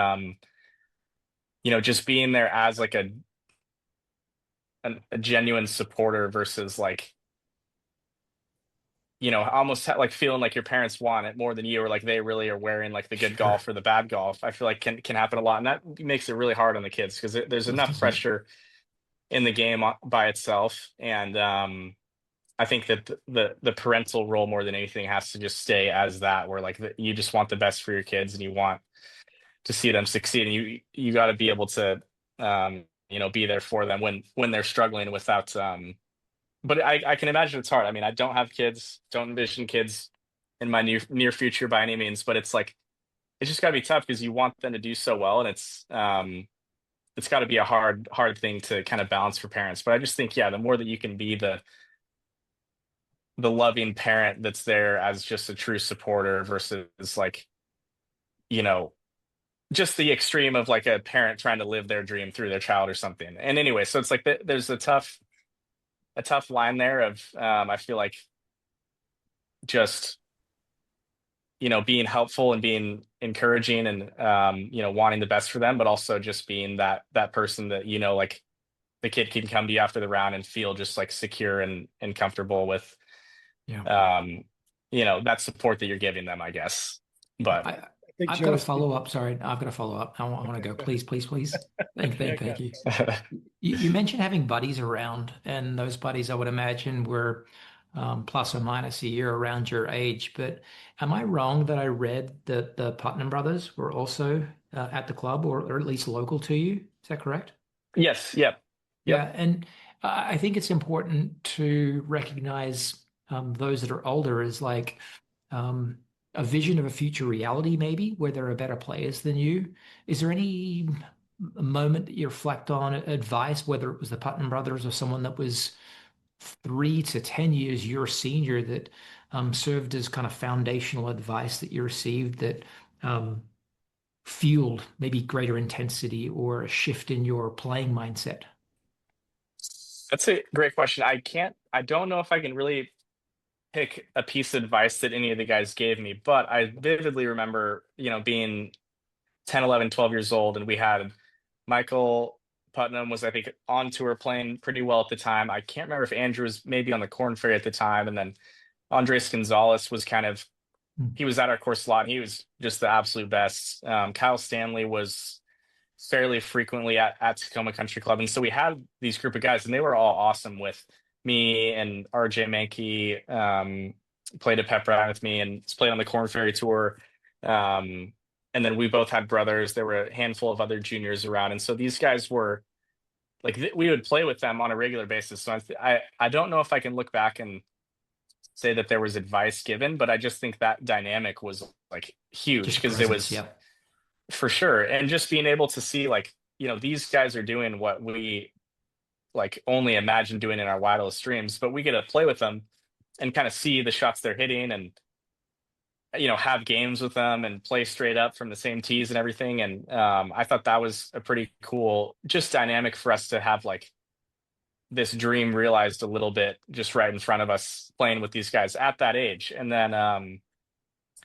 just being there as like a genuine supporter versus like, almost like feeling like your parents want it more than you, or like they really are wearing like the good Sure. golf or the bad golf. I feel like can happen a lot, and that makes it really hard on the kids because there's This enough doesn't. pressure in the game by itself. And I think that the parental role more than anything has to just stay as that, where like you just want the best for your kids and you want to see them succeed, and you got to be able to be there for them when they're struggling without but I can imagine it's hard. I mean, I don't have kids, don't envision kids in my near future by any means, but it's like it's just got to be tough because you want them to do so well, and it's got to be a hard thing to kind of balance for parents. But I just think, yeah, the more that you can be the loving parent that's there as just a true supporter versus like, you know, just the extreme of like a parent trying to live their dream through their child or something. And anyway, so it's like there's a tough line there of I feel like just, being helpful and being encouraging and, wanting the best for them, but also just being that person that, like the kid can come to you after the round and feel just like secure and comfortable with, Yeah. um, that support that you're giving them, I guess. Yeah. But I think I've got Joe to is. follow up. Sorry, I've got to follow up. I want to Okay, go. go ahead. Please, please, please. Yeah, go Thank ahead. you. You mentioned having buddies around, and those buddies, I would imagine, were plus or minus a year around your age. But am I wrong that I read that the Putnam brothers were also at the club, or at least local to you? Is that correct? yes, yep, yep. Yeah, and I think it's important to recognize those that are older as like um, a vision of a future reality, maybe where there are better players than you. Is there any moment that you reflect on advice, whether it was the Putnam brothers or someone that was 3 to 10 years your senior that served as kind of foundational advice that you received that um, fueled maybe greater intensity or a shift in your playing mindset? That's a great question. I don't know if I can really pick a piece of advice that any of the guys gave me, but I vividly remember, being 10, 11, 12 years old, and we had Michael Putnam was, I think, on tour playing pretty well at the time. I can't remember if Andrew was maybe on the Corn Ferry at the time, and then Andres Gonzalez was he was at our course a lot, and he was just the absolute best. Kyle Stanley was fairly frequently at Tacoma Country Club. And so we had these group of guys, and they were all awesome with me and RJ Mankey, played at Pepperdine with me and played on the Corn Ferry Tour. And then we both had brothers. There were a handful of other juniors around. And so these guys were like, we would play with them on a regular basis. So I don't know if I can look back and say that there was advice given, but I just think that dynamic was like huge Just because it presence, was yeah. for sure. And just being able to see like, these guys are doing what we like only imagine doing in our wildest dreams, but we get to play with them and kind of see the shots they're hitting and, have games with them and play straight up from the same tees and everything. And I thought that was a pretty cool, just dynamic for us to have like this dream realized a little bit just right in front of us playing with these guys at that age. And then,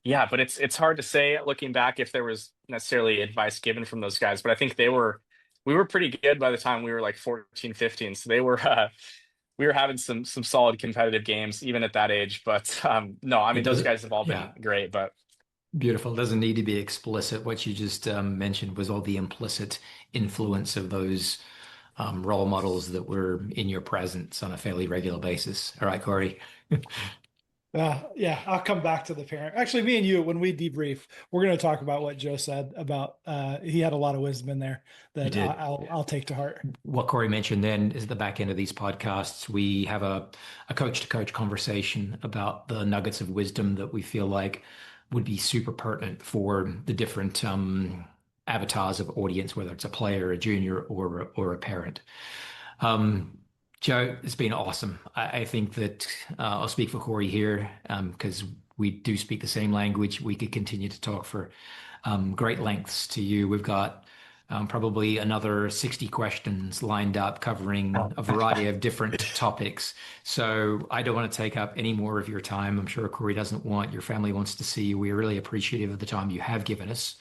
yeah, but it's hard to say looking back if there was necessarily advice given from those guys, but I think we were pretty good by the time we were like 14, 15. So we were having some solid competitive games even at that age. But no, I It mean those doesn't, guys have all yeah, been great, but beautiful. It doesn't need to be explicit. What you just mentioned was all the implicit influence of those role models that were in your presence on a fairly regular basis. All right, Corey. Yeah, I'll come back to the parent. Actually, me and you, when we debrief, we're going to talk about what Joe said about he had a lot of wisdom in there You that did. I'll take to heart. What Corey mentioned then is at the back end of these podcasts, we have a coach to coach conversation about the nuggets of wisdom that we feel like would be super pertinent for the different avatars of audience, whether it's a player, a junior, or a parent. Um, Joe, it's been awesome. I think that I'll speak for Corey here because we do speak the same language. We could continue to talk for great lengths to you. We've got probably another 60 questions lined up covering a variety of different topics. So I don't want to take up any more of your time. I'm sure Corey doesn't want, your family wants to see you. We're really appreciative of the time you have given us,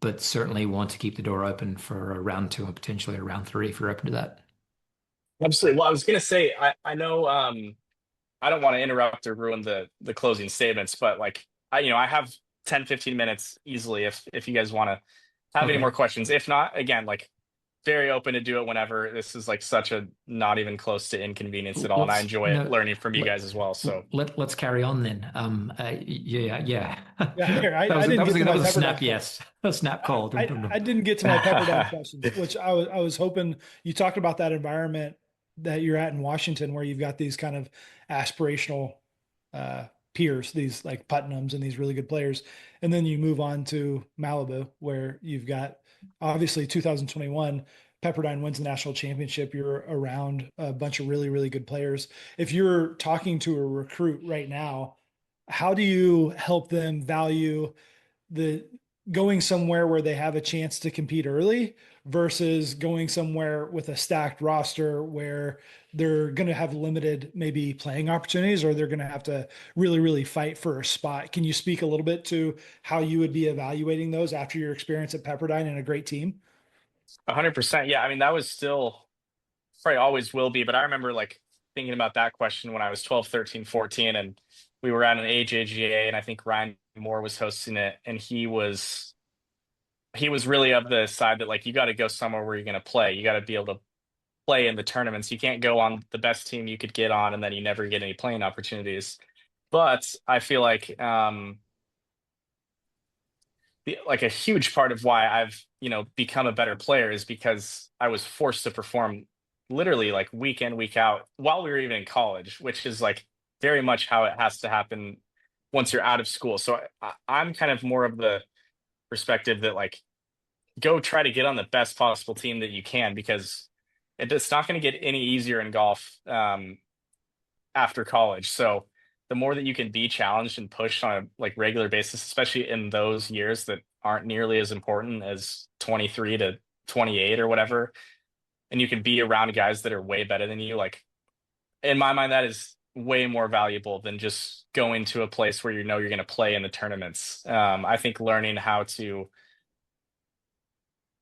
but certainly want to keep the door open for a round two and potentially a round three if you're open to that. absolutely. Well, I was gonna say I know I don't want to interrupt or ruin the closing statements, but like I have 10, 15 minutes easily if you guys want to have any more Okay. questions. If not, again, like very open to do it whenever. This is like such a not even close to inconvenience at all, and I Let's enjoy it no learning from you let guys as well. So let's carry on then. Yeah, yeah. Yeah, here I That was didn't get to that my was a Pepperdine snap question. yes. A snap call. Dum, dum, dum. I didn't get to my Pepperdine questions, which I was hoping you talked about that environment that you're at in Washington, where you've got these kind of aspirational uh, peers, these like Putnams and these really good players, and then you move on to Malibu, where you've got obviously 2021. Pepperdine wins the national championship. You're around a bunch of really, really good players. If you're talking to a recruit right now, how do you help them value the going somewhere where they have a chance to compete early versus going somewhere with a stacked roster where they're going to have limited maybe playing opportunities, or they're going to have to really, really fight for a spot. Can you speak a little bit to how you would be evaluating those after your experience at Pepperdine and a great team? 100%. Yeah, I mean, that was still probably always will be, but I remember like thinking about that question when I was 12, 13, 14, and we were at an AJGA, and I think Ryan Moore was hosting it, and he was really of the side that like you got to go somewhere where you're going to play. You got to be able to play in the tournaments. You can't go on the best team you could get on and then you never get any playing opportunities. But I feel like like a huge part of why I've, become a better player is because I was forced to perform literally like week in, week out while we were even in college, which is like very much how it has to happen once you're out of school. So I'm kind of more of the perspective that like go try to get on the best possible team that you can because it's not going to get any easier in golf after college. So the more that you can be challenged and pushed on a like regular basis, especially in those years that aren't nearly as important as 23 to 28 or whatever, and you can be around guys that are way better than you, like in my mind, that is way more valuable than just going to a place where you know you're going to play in the tournaments. I think learning how to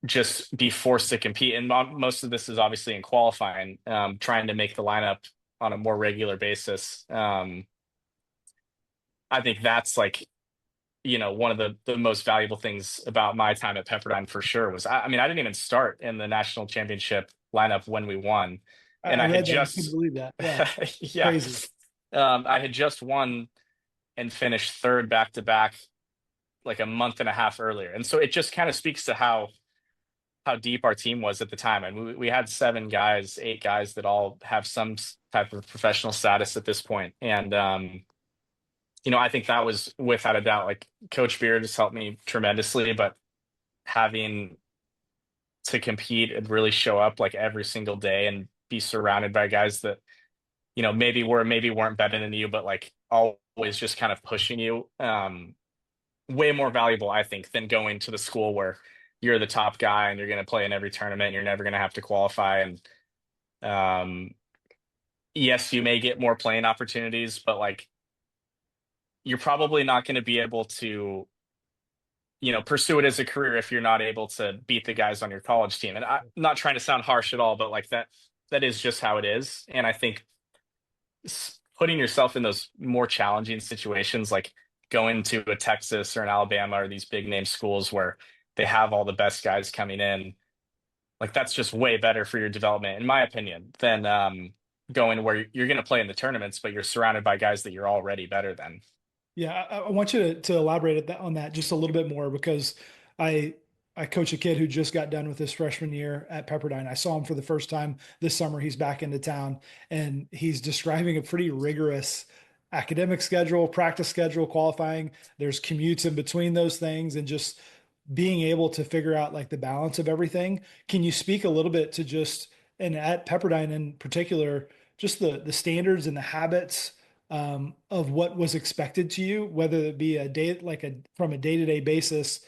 just be forced to compete. And most of this is obviously in qualifying, trying to make the lineup on a more regular basis. I think that's like, one of the most valuable things about my time at Pepperdine for sure was, I mean, I didn't even start in the national championship lineup when we won. And I I had read that. I couldn't just, believe that. Yeah. yeah, Crazy. I had just won and finished third back to back like a month and a half earlier. And so it just kind of speaks to how deep our team was at the time. And we had 7 guys, 8 guys that all have some type of professional status at this point. And, I think that was without a doubt, like Coach Beard has helped me tremendously, but having to compete and really show up like every single day and be surrounded by guys that, maybe were, maybe weren't better than you, but like always just kind of pushing you, way more valuable, I think, than going to the school where you're the top guy and you're going to play in every tournament and you're never going to have to qualify. And yes, you may get more playing opportunities, but like you're probably not going to be able to, pursue it as a career if you're not able to beat the guys on your college team. And I'm not trying to sound harsh at all, but like that is just how it is. And I think putting yourself in those more challenging situations, like going to a Texas or an Alabama or these big name schools where they have all the best guys coming in, like that's just way better for your development, in my opinion, than going where you're going to play in the tournaments, but you're surrounded by guys that you're already better than. Yeah, I want you to elaborate on that just a little bit more because I I coach a kid who just got done with his freshman year at Pepperdine. I saw him for the first time this summer. He's back into town and he's describing a pretty rigorous academic schedule, practice schedule, qualifying. There's commutes in between those things and just being able to figure out like the balance of everything. Can you speak a little bit to just, and at Pepperdine in particular, just the standards and the habits of what was expected to you, whether it be a day like a from a day-to-day basis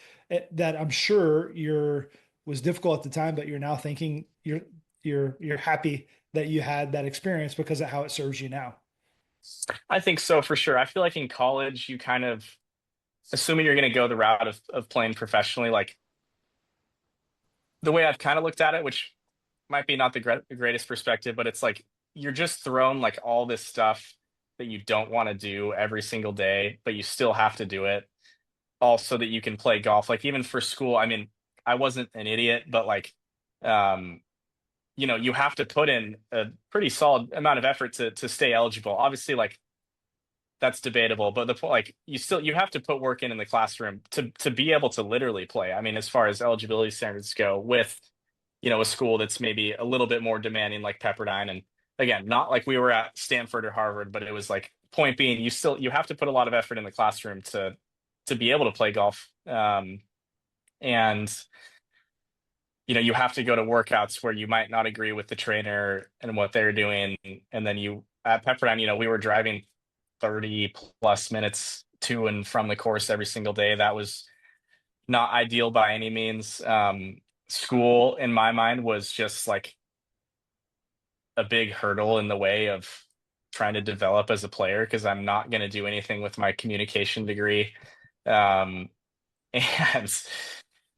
that I'm sure you're was difficult at the time, but you're now thinking you're happy that you had that experience because of how it serves you now. I think so for sure. I feel like in college, you kind of, assuming you're going to go the route of playing professionally, like the way I've kind of looked at it, which might be not the greatest perspective, but it's like you're just thrown like all this stuff that you don't want to do every single day, but you still have to do it all so that you can play golf. Like even for school, I mean, I wasn't an idiot, but like, um, you have to put in a pretty solid amount of effort to stay eligible. Obviously, like that's debatable, but the point, like you have to put work in the classroom to be able to literally play. I mean, as far as eligibility standards go, with a school that's maybe a little bit more demanding like Pepperdine, and again, not like we were at Stanford or Harvard, but it was like point being, you have to put a lot of effort in the classroom to be able to play golf, and you have to go to workouts where you might not agree with the trainer and what they're doing, and then you at Pepperdine, we were driving 30 plus minutes to and from the course every single day. That was not ideal by any means. school in my mind was just like a big hurdle in the way of trying to develop as a player because I'm not going to do anything with my communication degree. Um, and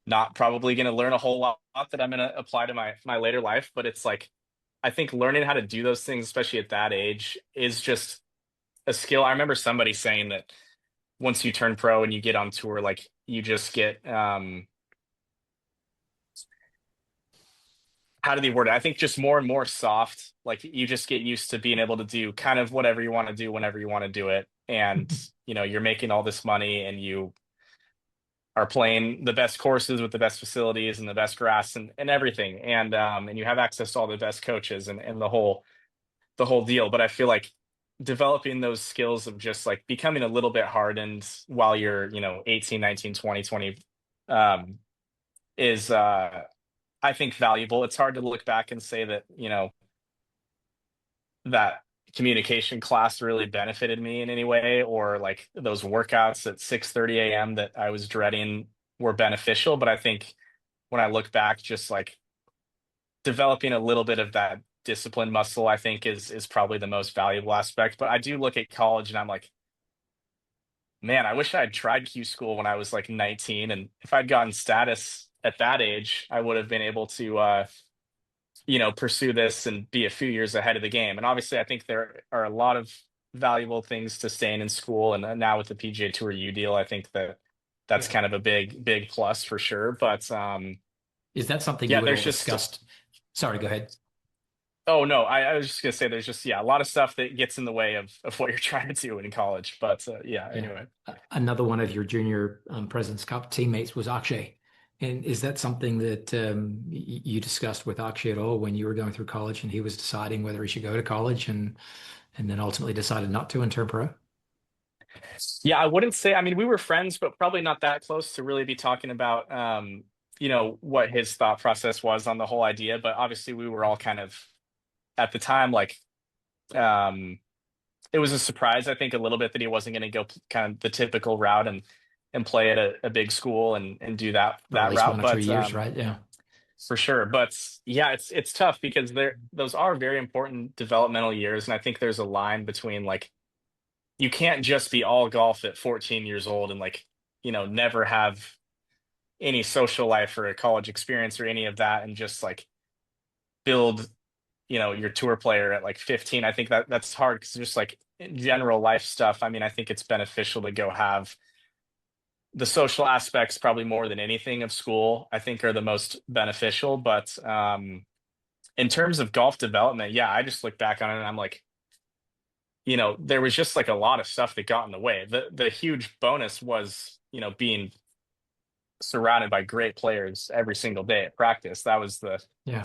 not probably going to learn a whole lot that I'm going to apply to my later life. But it's like, I think learning how to do those things, especially at that age, is just a skill. I remember somebody saying that once you turn pro and you get on tour, like you just get how do they word it? I think just more and more soft. Like you just get used to being able to do kind of whatever you want to do whenever you want to do it. And you're making all this money and you are playing the best courses with the best facilities and the best grass and everything. And you have access to all the best coaches and the whole deal. But I feel like developing those skills of just like becoming a little bit hardened while you're, 18, 19, 20, 20, is I think valuable. It's hard to look back and say that, that communication class really benefited me in any way, or like those workouts at 6:30 a.m. that I was dreading were beneficial. But I think when I look back, just like developing a little bit of that discipline muscle, I think is probably the most valuable aspect. But I do look at college and I'm like, man, I wish I had tried Q school when I was like 19. And if I'd gotten status at that age, I would have been able to pursue this and be a few years ahead of the game. And obviously, I think there are a lot of valuable things to staying in school. And now with the PGA Tour U deal, I think that's Yeah. kind of a big plus for sure. But Is that something you yeah, would there's all just discussed? Sorry, go ahead. oh no, I was just gonna say there's just a lot of stuff that gets in the way of what you're trying to do in college. But yeah, Yeah. anyway. Another one of your junior President's Cup teammates was Akshay. And is that something that you discussed with Akshay at all when you were going through college and he was deciding whether he should go to college and then ultimately decided not to and turn pro? Yeah, I wouldn't say, I mean, we were friends, but probably not that close to really be talking about, what his thought process was on the whole idea. But obviously, we were all kind of at the time, like, um, it was a surprise, I think, a little bit that he wasn't going to go kind of the typical route and play at a big school and do that Or at that least route. 1 or 2 years, right? Yeah. For sure. But yeah, it's tough because those are very important developmental years, and I think there's a line between like you can't just be all golf at 14 years old and like never have any social life or a college experience or any of that and just like build your tour player at like 15. I think that's hard because just like general life stuff, I mean, I think it's beneficial to go have the social aspects probably more than anything of school, I think are the most beneficial. But in terms of golf development, yeah, I just look back on it and I'm like, there was just like a lot of stuff that got in the way. The huge bonus was, being surrounded by great players every single day at practice. That was Yeah.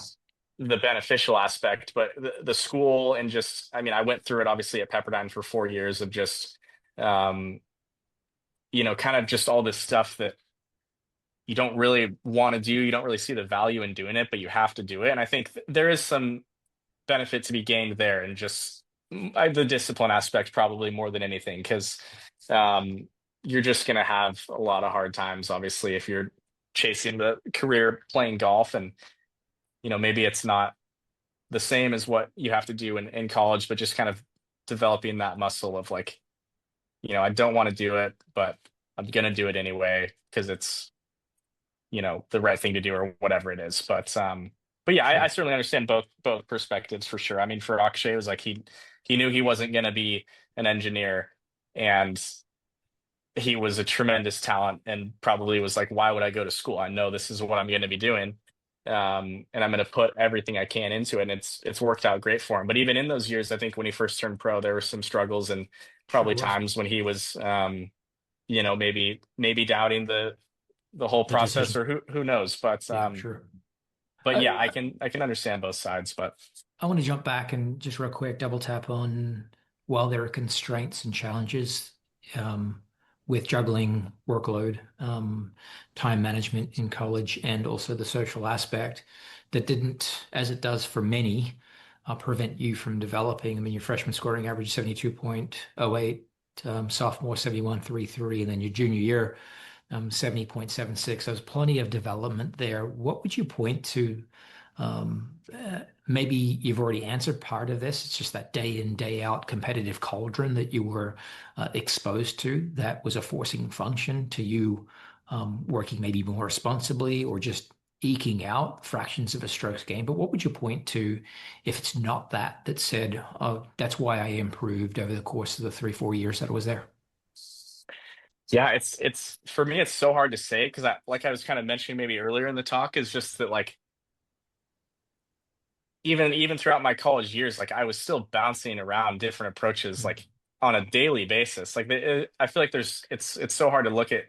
the beneficial aspect. But the school and just, I mean, I went through it obviously at Pepperdine for 4 years of just um, kind of just all this stuff that you don't really want to do. You don't really see the value in doing it, but you have to do it. And I think there is some benefit to be gained there and just the discipline aspect probably more than anything because um, you're just going to have a lot of hard times obviously if you're chasing the career playing golf and maybe it's not the same as what you have to do in college but just kind of developing that muscle of like I don't want to do it but I'm going to do it anyway because it's the right thing to do or whatever it is. But yeah, I Sure. certainly understand both perspectives for sure. I mean, for Akshay, it was like he knew he wasn't going to be an engineer, and he was a tremendous talent, and probably was like, why would I go to school? I know this is what I'm going to be doing, and I'm going to put everything I can into it. And it's worked out great for him. But even in those years, I think when he first turned pro, there were some struggles and Sure probably was. times when he was, maybe doubting the whole The process, decision. or who knows. But Yeah, sure. but I, yeah, I can understand both sides. But I want to jump back and just real quick double tap on while there are constraints and challenges um, with juggling workload, time management in college, and also the social aspect that didn't, as it does for many, prevent you from developing. I mean, your freshman scoring average 72.08, sophomore 71.33, and then your junior year 70.76. There's plenty of development there. What would you point to? Maybe you've already answered part of this. It's just that day in, day out competitive cauldron that you were exposed to that was a forcing function to you working maybe more responsibly or just eking out fractions of a strokes gain. But what would you point to if it's not that said, oh, that's why I improved over the course of the 3, 4 years that I was there? Yeah, it's for me, it's so hard to say because like I was kind of mentioning maybe earlier in the talk, is just that like even throughout my college years, like I was still bouncing around different approaches like on a daily basis. Like I feel like it's so hard to look at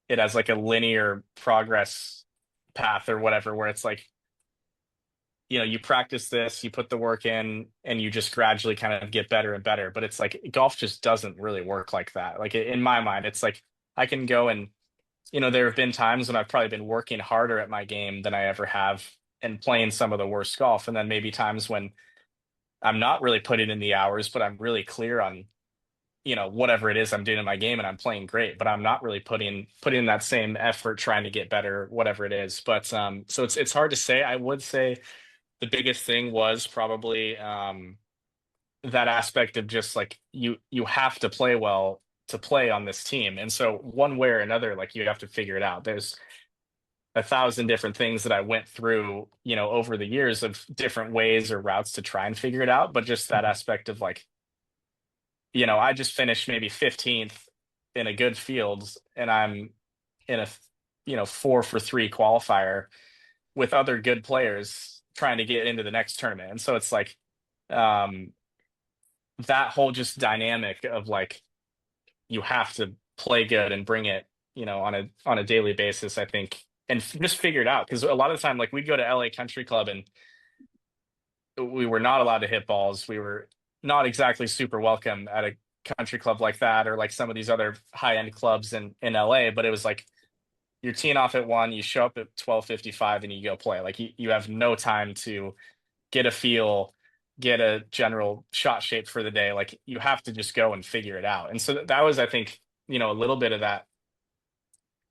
it as like a linear progress path or whatever, where it's like, you practice this, you put the work in, and you just gradually kind of get better and better. But it's like golf just doesn't really work like that. Like in my mind, it's like I can go and, there have been times when I've probably been working harder at my game than I ever have and playing some of the worst golf. And then maybe times when I'm not really putting in the hours, but I'm really clear on, whatever it is I'm doing in my game and I'm playing great, but I'm not really putting in that same effort trying to get better, whatever it is. But so it's hard to say. I would say the biggest thing was probably that aspect of just like you have to play well to play on this team. And so one way or another, like you have to figure it out. There's 1,000 different things that I went through, over the years of different ways or routes to try and figure it out. But just that aspect of like, I just finished maybe 15th in a good field and I'm in a, 4 for 3 qualifier with other good players trying to get into the next tournament. And so it's like um that whole just dynamic of like you have to play good and bring it, on a daily basis, I think, and just figure it out. Because a lot of the time, like we'd go to LA Country Club and we were not allowed to hit balls. We were not exactly super welcome at a country club like that or like some of these other high end clubs in LA. But it was like you're teeing off at 1, you show up at 12:55 and you go play. Like you have no time to get a feel, get a general shot shape for the day. Like you have to just go and figure it out. And so that was, I think, a little bit of that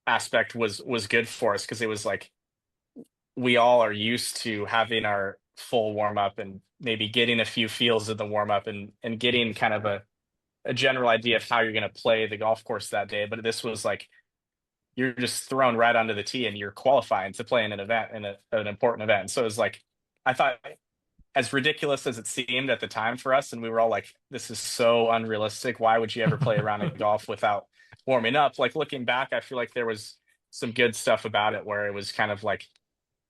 aspect was good for us because it was like we all are used to having our full warm up and maybe getting a few feels of the warm up and getting kind of a general idea of how you're going to play the golf course that day. But this was like you're just thrown right onto the tee and you're qualifying to play in an event in an important event. So it was like I thought, as ridiculous as it seemed at the time for us, and we were all like, this is so unrealistic. Why would you ever play a round of golf without warming up? Like looking back, I feel like there was some good stuff about it where it was kind of like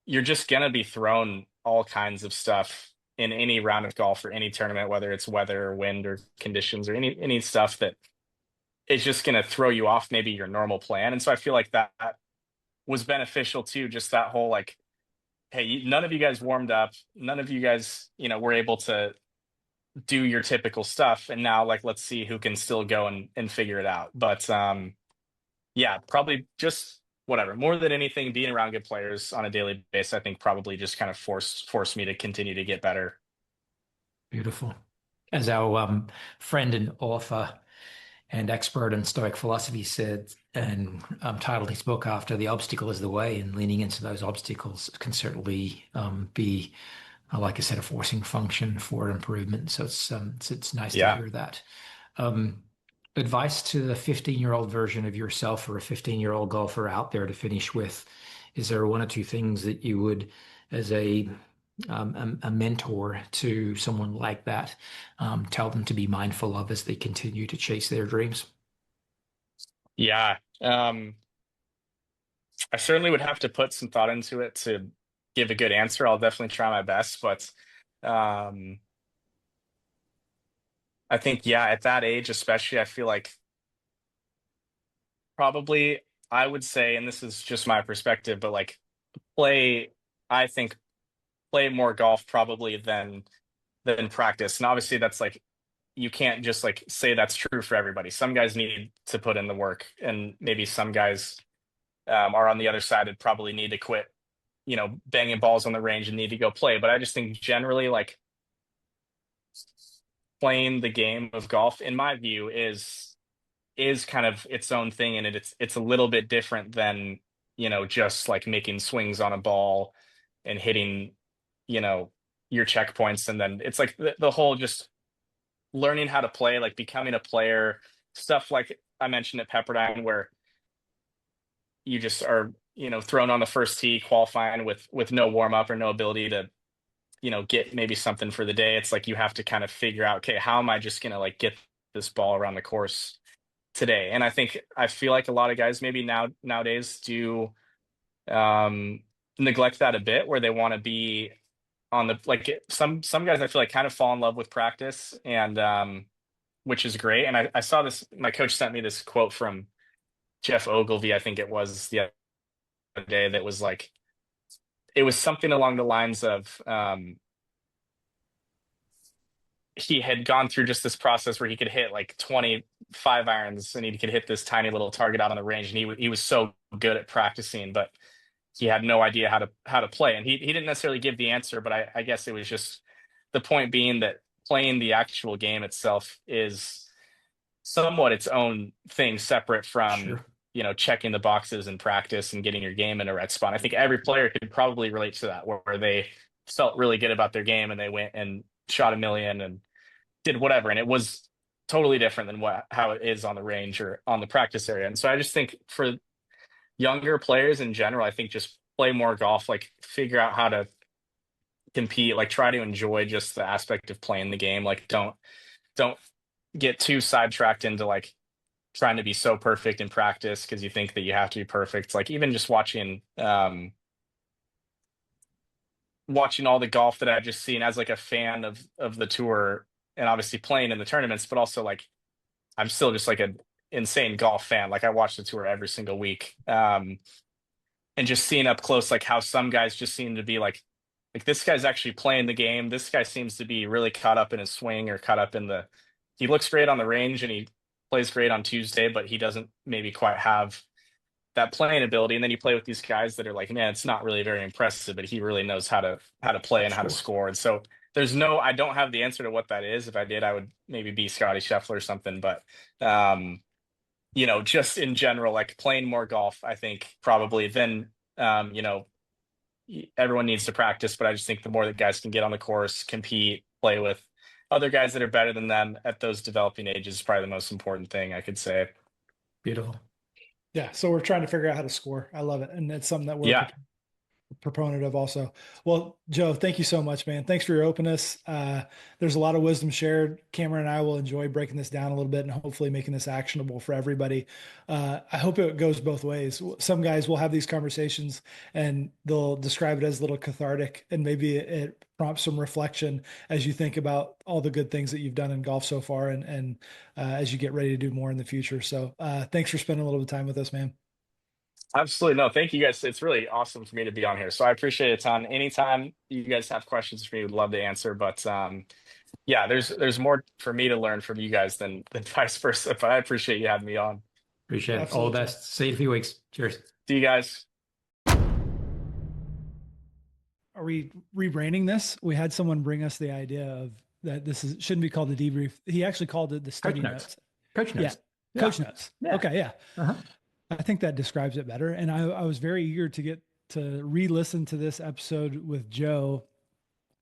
you're just gonna be thrown all kinds of stuff in any round of golf or any tournament, whether it's weather or wind or conditions or any stuff that is just gonna throw you off maybe your normal plan. And so I feel like that was beneficial too, just that whole like, hey, none of you guys warmed up. None of you guys, were able to do your typical stuff. And now, like, let's see who can still go and figure it out. But yeah, probably just whatever. More than anything, being around good players on a daily basis, I think probably just kind of forced me to continue to get better. Beautiful. As our friend and author and expert in Stoic philosophy said, and titled his book after, "The Obstacle is the Way," and leaning into those obstacles can certainly be, like I said, a forcing function for improvement. So it's nice to Yeah. hear that. Um, Advice to the 15-year-old version of yourself or a 15-year-old golfer out there to finish with, is there one or two things that you would, as a mentor to someone like that, tell them to be mindful of as they continue to chase their dreams? Yeah. I certainly would have to put some thought into it to give a good answer. I'll definitely try my best, but um, I think, yeah, at that age, especially, I feel like probably I would say, and this is just my perspective, but like play, I think play more golf probably than practice. And obviously that's like you can't just like say that's true for everybody. Some guys need to put in the work, and maybe some guys are on the other side and probably need to quit, banging balls on the range and need to go play. But I just think generally, like playing the game of golf, in my view, is is kind of its own thing, and it's a little bit different than, just like making swings on a ball and hitting, you know, your checkpoints. And then it's like the whole just learning how to play, like becoming a player, stuff like I mentioned at Pepperdine, where you just are, thrown on the first tee qualifying with no warm up or no ability to, get maybe something for the day. It's like you have to kind of figure out, okay, how am I just gonna like get this ball around the course today? And I feel like a lot of guys maybe nowadays do um neglect that a bit, where they want to be on the like some guys I feel like kind of fall in love with practice, and which is great. And I saw this, my coach sent me this quote from Jeff Ogilvy, I think it was the other day, that was like, it was something along the lines of he had gone through just this process where he could hit like 25 irons and he could hit this tiny little target out on the range, and he was so good at practicing, but he had no idea how to play. And he didn't necessarily give the answer, but I guess it was just the point being that playing the actual game itself is somewhat its own thing, separate from, Sure. checking the boxes in practice and getting your game in a right spot. I think every player could probably relate to that, where they felt really good about their game and they went and shot a million and did whatever, and it was totally different than how it is on the range or on the practice area. And so I just think for younger players in general, I think just play more golf, like figure out how to compete, like try to enjoy just the aspect of playing the game. Like don't get too sidetracked into like trying to be so perfect in practice because you think that you have to be perfect. Like even just watching all the golf that I've just seen as like a fan of the tour, and obviously playing in the tournaments, but also like I'm still just like an insane golf fan. Like I watch the tour every single week. And just seeing up close like how some guys just seem to be like this guy's actually playing the game. This guy seems to be really caught up in his swing, or caught up in he looks great on the range and he plays great on Tuesday, but he doesn't maybe quite have that playing ability. And then you play with these guys that are like, man, it's not really very impressive, but he really knows how to play and how to Sure. score. And so I don't have the answer to what that is. If I did, I would maybe be Scotty Scheffler or something. But just in general, like playing more golf, I think probably then, everyone needs to practice, but I just think the more that guys can get on the course, compete, play with other guys that are better than them at those developing ages is probably the most important thing I could say. Beautiful. Yeah. So we're trying to figure out how to score. I love it. And it's something that we're Yeah, proponent of also. Well, Joe, thank you so much, man. Thanks for your openness. There's a lot of wisdom shared. Cameron and I will enjoy breaking this down a little bit and hopefully making this actionable for everybody. I hope it goes both ways. Some guys will have these conversations and they'll describe it as a little cathartic, and maybe it prompts some reflection as you think about all the good things that you've done in golf so far, and as you get ready to do more in the future. So thanks for spending a little bit of time with us, man. absolutely. No, thank you guys. It's really awesome for me to be on here. So I appreciate it a ton. Anytime you guys have questions for me, would love to answer. But yeah, there's more for me to learn from you guys than vice versa. But I appreciate you having me on. Appreciate it. All the Absolutely. best. See you in a few weeks. Cheers. See you guys. Are we rebranding this? We had someone bring us the idea of that shouldn't be called the debrief. He actually called it the Coach study notes. notes. Coach Yeah. notes. Yeah. Coach notes. Yeah. Okay. Yeah. Uh-huh. I think that describes it better. And I was very eager to get to re-listen to this episode with Joe,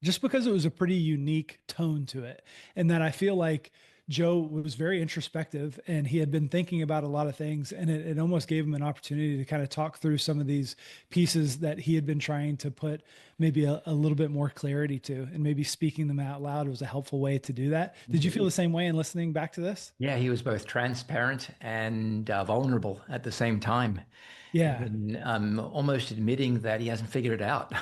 just because it was a pretty unique tone to it. And that I feel like Joe was very introspective and he had been thinking about a lot of things, and it almost gave him an opportunity to kind of talk through some of these pieces that he had been trying to put maybe a little bit more clarity to, and maybe speaking them out loud was a helpful way to do that. Did you feel the same way in listening back to this? Yeah, he was both transparent and vulnerable at the same time, Yeah. and almost admitting that he hasn't figured it out.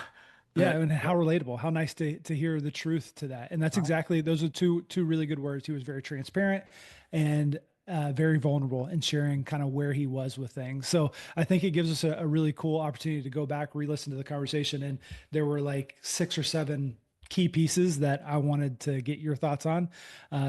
Yeah, But and how relatable, how nice to hear the truth to that. And that's exactly, those are two really good words. He was very transparent and very vulnerable in sharing kind of where he was with things. So I think it gives us a really cool opportunity to go back, re-listen to the conversation. And there were like 6 or 7 key pieces that I wanted to get your thoughts on,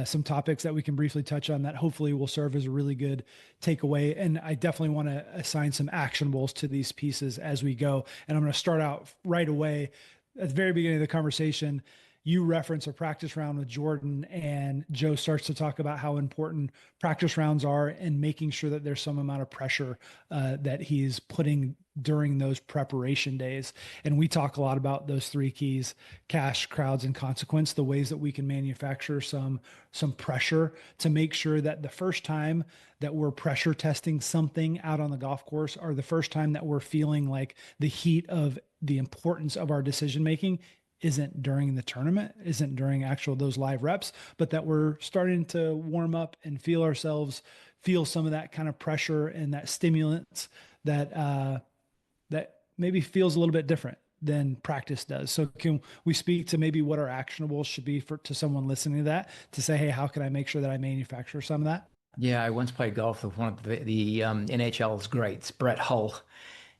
some topics that we can briefly touch on that hopefully will serve as a really good takeaway. And I definitely want to assign some actionables to these pieces as we go. And I'm going to start out right away at the very beginning of the conversation. you reference a practice round with Jordan, and Joe starts to talk about how important practice rounds are and making sure that there's some amount of pressure that he's putting during those preparation days. And we talk a lot about those three keys: cash, crowds, and consequence, the ways that we can manufacture some pressure to make sure that the first time that we're pressure testing something out on the golf course, or the first time that we're feeling like the heat of the importance of our decision making, isn't during the tournament, isn't during actual those live reps, but that we're starting to warm up and feel ourselves feel some of that kind of pressure and that stimulants that maybe feels a little bit different than practice does. So can we speak to maybe what our actionables should be for to someone listening to that, to say, hey, how can I make sure that I manufacture some of that? Yeah, I once played golf with one of the NHL's greats, Brett Hull,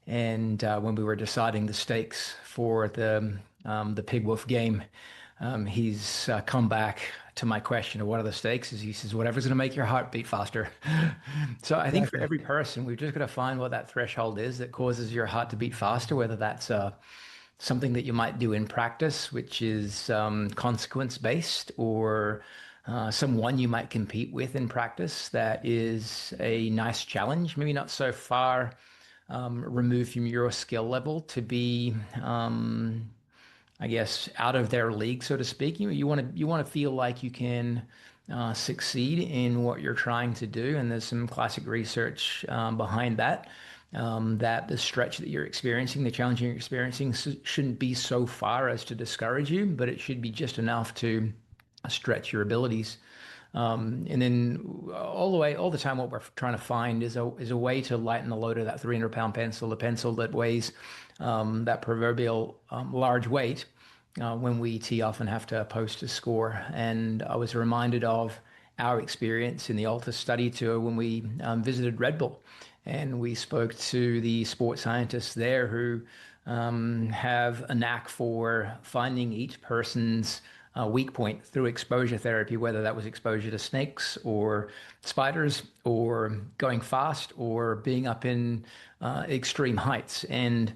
and when we were deciding the stakes for the Pig Wolf game, he's come back to my question of what are the stakes. Is he says whatever's going to make your heart beat faster. So I think for Exactly. every person, we've just got to find what that threshold is that causes your heart to beat faster, whether that's something that you might do in practice, which is consequence based, or someone you might compete with in practice that is a nice challenge, maybe not so far removed from your skill level to be, I guess, out of their league, so to speak. You want to feel like you can succeed in what you're trying to do, and there's some classic research behind that. That the stretch that you're experiencing, the challenge you're experiencing, shouldn't be so far as to discourage you, but it should be just enough to stretch your abilities. And then all the time, what we're trying to find is a way to lighten the load of that 300-pound pencil, the pencil that weighs that proverbial large weight when we tee off and have to post a score. And I was reminded of our experience in the ALTUS study tour when we visited Red Bull. And we spoke to the sports scientists there who have a knack for finding each person's weak point through exposure therapy, whether that was exposure to snakes or spiders or going fast or being up in extreme heights. And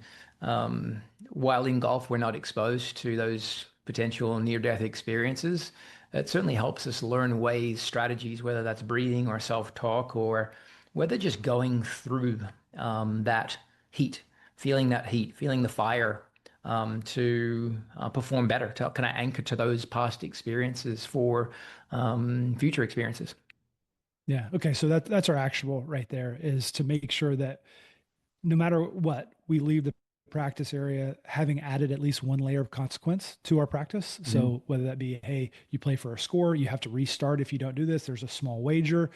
while in golf, we're not exposed to those potential near-death experiences, it certainly helps us learn ways, strategies, whether that's breathing or self-talk, or whether just going through that heat, feeling the fire, to perform better, to kind of anchor to those past experiences for future experiences. Yeah. Okay. So that's our actionable right there, is to make sure that no matter what, we leave the practice area having added at least one layer of consequence to our practice. Mhm. So whether that be, hey, you play for a score, you have to restart if you don't do this, there's a small wager,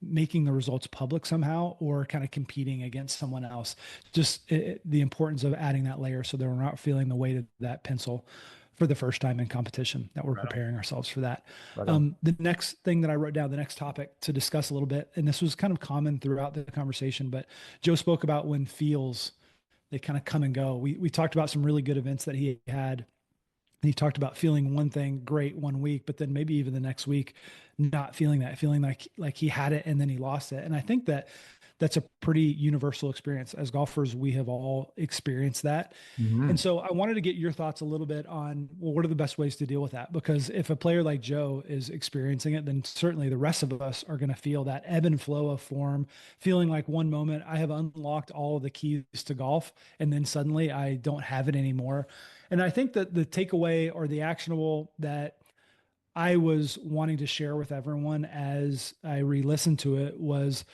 making the results public somehow, or kind of competing against someone else. Just the importance of adding that layer so that we're not feeling the weight of that pencil for the first time in competition, that we're Right on. preparing ourselves for that. Right on. The next thing that I wrote down, the next topic to discuss a little bit, and this was kind of common throughout the conversation, but Joe spoke about when feels, they kind of come and go. We talked about some really good events that he had. And he talked about feeling one thing great one week, but then maybe even the next week not feeling that, feeling like he had it and then he lost it. And I think that that's a pretty universal experience. As golfers, we have all experienced that. And Mhm. so I wanted to get your thoughts a little bit on, well, what are the best ways to deal with that? Because if a player like Joe is experiencing it, then certainly the rest of us are going to feel that ebb and flow of form, feeling like one moment I have unlocked all of the keys to golf, and then suddenly I don't have it anymore. And I think that the takeaway or the actionable that I was wanting to share with everyone as I re-listened to it was,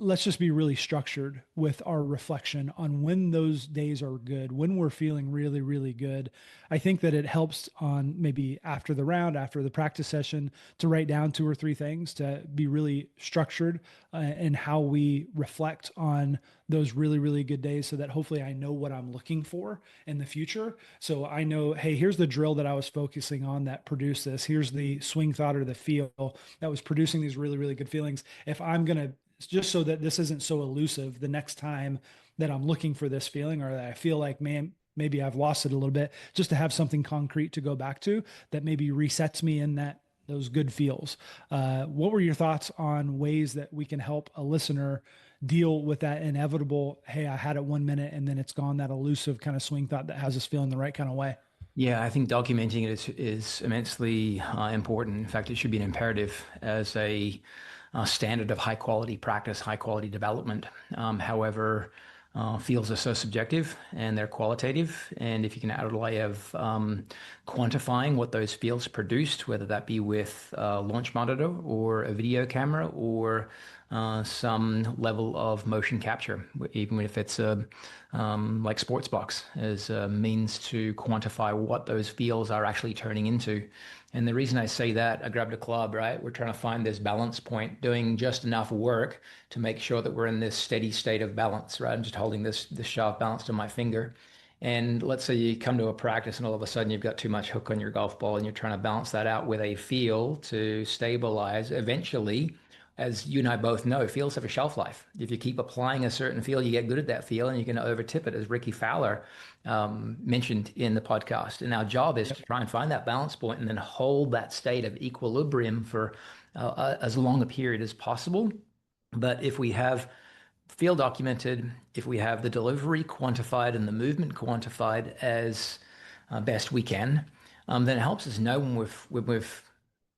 let's just be really structured with our reflection on when those days are good, when we're feeling really, really good. I think that it helps on maybe after the round, after the practice session, to write down two or three things, to be really structured in how we reflect on those really, really good days, so that hopefully I know what I'm looking for in the future. So I know, hey, here's the drill that I was focusing on that produced this. Here's the swing thought or the feel that was producing these really, really good feelings. If I'm going to, just so that this isn't so elusive the next time that I'm looking for this feeling, or that I feel like, man, maybe I've lost it a little bit, just to have something concrete to go back to that maybe resets me in that those good feels. What were your thoughts on ways that we can help a listener deal with that inevitable, hey, I had it 1 minute and then it's gone, that elusive kind of swing thought that has us feeling the right kind of way? Yeah, I think documenting it is immensely important. In fact, it should be an imperative as a standard of high quality practice, high quality development. However, fields are so subjective and they're qualitative. And if you can add a layer of quantifying what those fields produced, whether that be with a launch monitor or a video camera or some level of motion capture, even if it's like Sportsbox as a means to quantify what those fields are actually turning into. And the reason I say that, I grabbed a club, right? We're trying to find this balance point, doing just enough work to make sure that we're in this steady state of balance, right? I'm just holding this shaft balanced on my finger. And let's say you come to a practice and all of a sudden you've got too much hook on your golf ball and you're trying to balance that out with a feel to stabilize. Eventually, as you and I both know, feels have a shelf life. If you keep applying a certain feel, you get good at that feel and you can overtip it, as Ricky Fowler mentioned in the podcast. And our job is to try and find that balance point and then hold that state of equilibrium for as long a period as possible. But if we have field documented, if we have the delivery quantified and the movement quantified as best we can, then it helps us know when we've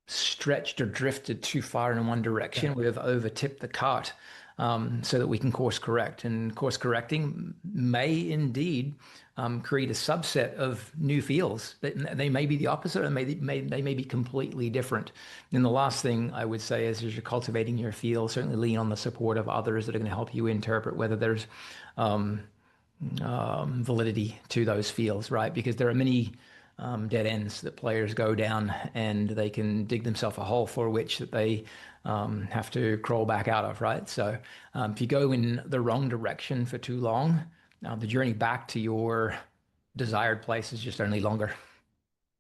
stretched or drifted too far in one direction. Yeah. We've overtipped the cart so that we can course correct. And course correcting may indeed create a subset of new fields. They may be the opposite, and they may be completely different. And the last thing I would say is, as you're cultivating your field, certainly lean on the support of others that are going to help you interpret whether there's validity to those fields, right? Because there are many dead ends that players go down and they can dig themselves a hole for which that they have to crawl back out of, right? So if you go in the wrong direction for too long, the journey back to your desired place is just only longer.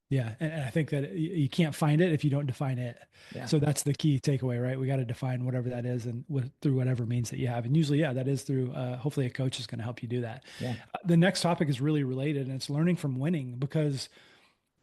Yeah, and I think that you can't find it if you don't define it. Yeah. So that's the key takeaway, right? We got to define whatever that is, and through whatever means that you have. And usually, yeah, that is through. Hopefully, a coach is going to help you do that. Yeah. The next topic is really related, and it's learning from winning, because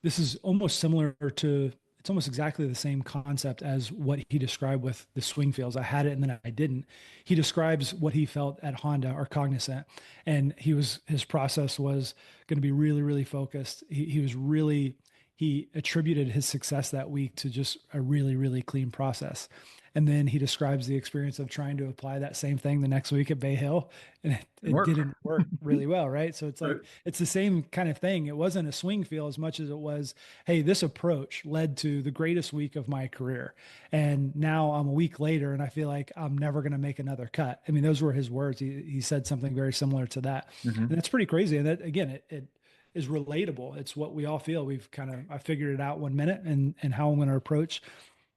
this is almost similar to. It's almost exactly the same concept as what he described with the swing fields. I had it and then I didn't. He describes what he felt at Honda or Cognizant, and his process was going to be really, really focused. He attributed his success that week to just a really, really clean process. And then he describes the experience of trying to apply that same thing the next week at Bay Hill, and it didn't work really well, right? So it's like, it's the same kind of thing. It wasn't a swing feel as much as it was, hey, this approach led to the greatest week of my career. And now I'm a week later and I feel like I'm never going to make another cut. I mean, those were his words. He said something very similar to that. And that's pretty crazy. And that, again, it is relatable. It's what we all feel. I figured it out 1 minute and how I'm going to approach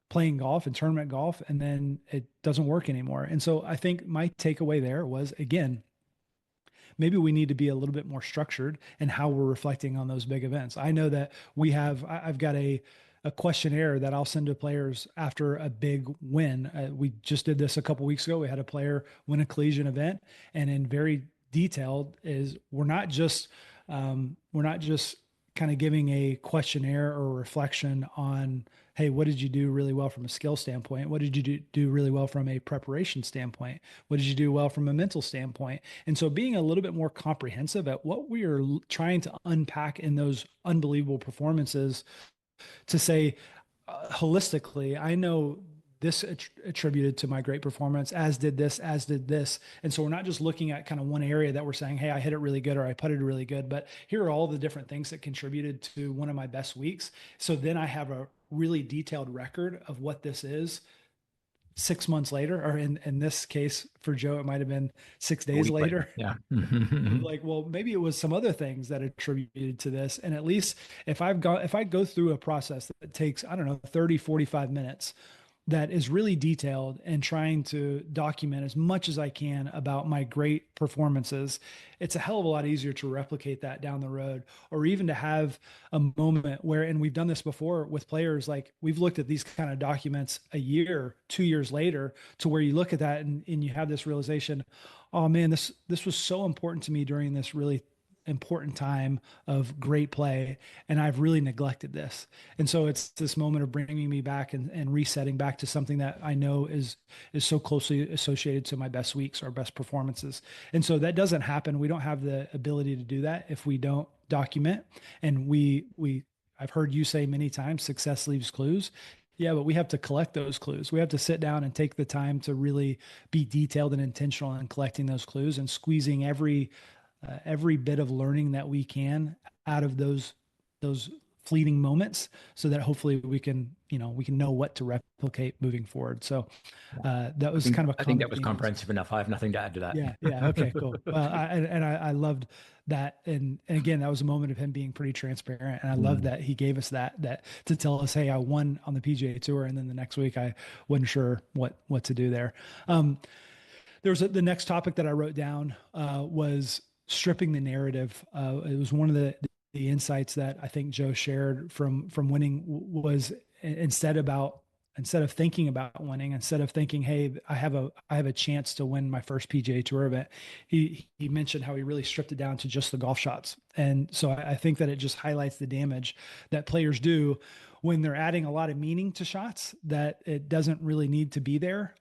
playing golf and tournament golf, and then it doesn't work anymore. And so I think my takeaway there was, again, maybe we need to be a little bit more structured in how we're reflecting on those big events. I know that I've got a questionnaire that I'll send to players after a big win. We just did this a couple weeks ago. We had a player win a collegiate event, and in very detailed is we're not just kind of giving a questionnaire or reflection on, hey, what did you do really well from a skill standpoint? What did you do really well from a preparation standpoint? What did you do well from a mental standpoint? And so being a little bit more comprehensive at what we are trying to unpack in those unbelievable performances to say, holistically, I know this attributed to my great performance, as did this. And so we're not just looking at kind of one area that we're saying, hey, I hit it really good or I putted really good, but here are all the different things that contributed to one of my best weeks. So then I have a really detailed record of what this is 6 months later, or in this case for Joe, it might have been 6 days later. Yeah. Like, well, maybe it was some other things that attributed to this. And at least if I go through a process that takes, I don't know, 30, 45 minutes, that is really detailed and trying to document as much as I can about my great performances, it's a hell of a lot easier to replicate that down the road, or even to have a moment where, and we've done this before with players, like we've looked at these kind of documents a year, 2 years later, to where you look at that and you have this realization, oh man, this was so important to me during this really important time of great play, and I've really neglected this. And so it's this moment of bringing me back and resetting back to something that I know is so closely associated to my best weeks or best performances. And so that doesn't happen. We don't have the ability to do that if we don't document. And I've heard you say many times, success leaves clues. Yeah, but we have to collect those clues. We have to sit down and take the time to really be detailed and intentional in collecting those clues and squeezing every bit of learning that we can out of those fleeting moments, so that hopefully we can know what to replicate moving forward. So that was kind of a I think common that was theme. comprehensive enough. I have nothing to add to that. Yeah, yeah, okay, cool. Well, I loved that, and again, that was a moment of him being pretty transparent, and I love Mm. that he gave us that to tell us, hey, I won on the PGA Tour, and then the next week I wasn't sure what to do there. The next topic that I wrote down was stripping the narrative. It was one of the insights that I think Joe shared from winning was instead of thinking about winning, instead of thinking, hey, I have a chance to win my first PGA Tour event, he mentioned how he really stripped it down to just the golf shots. And so I think that it just highlights the damage that players do when they're adding a lot of meaning to shots that it doesn't really need to be there.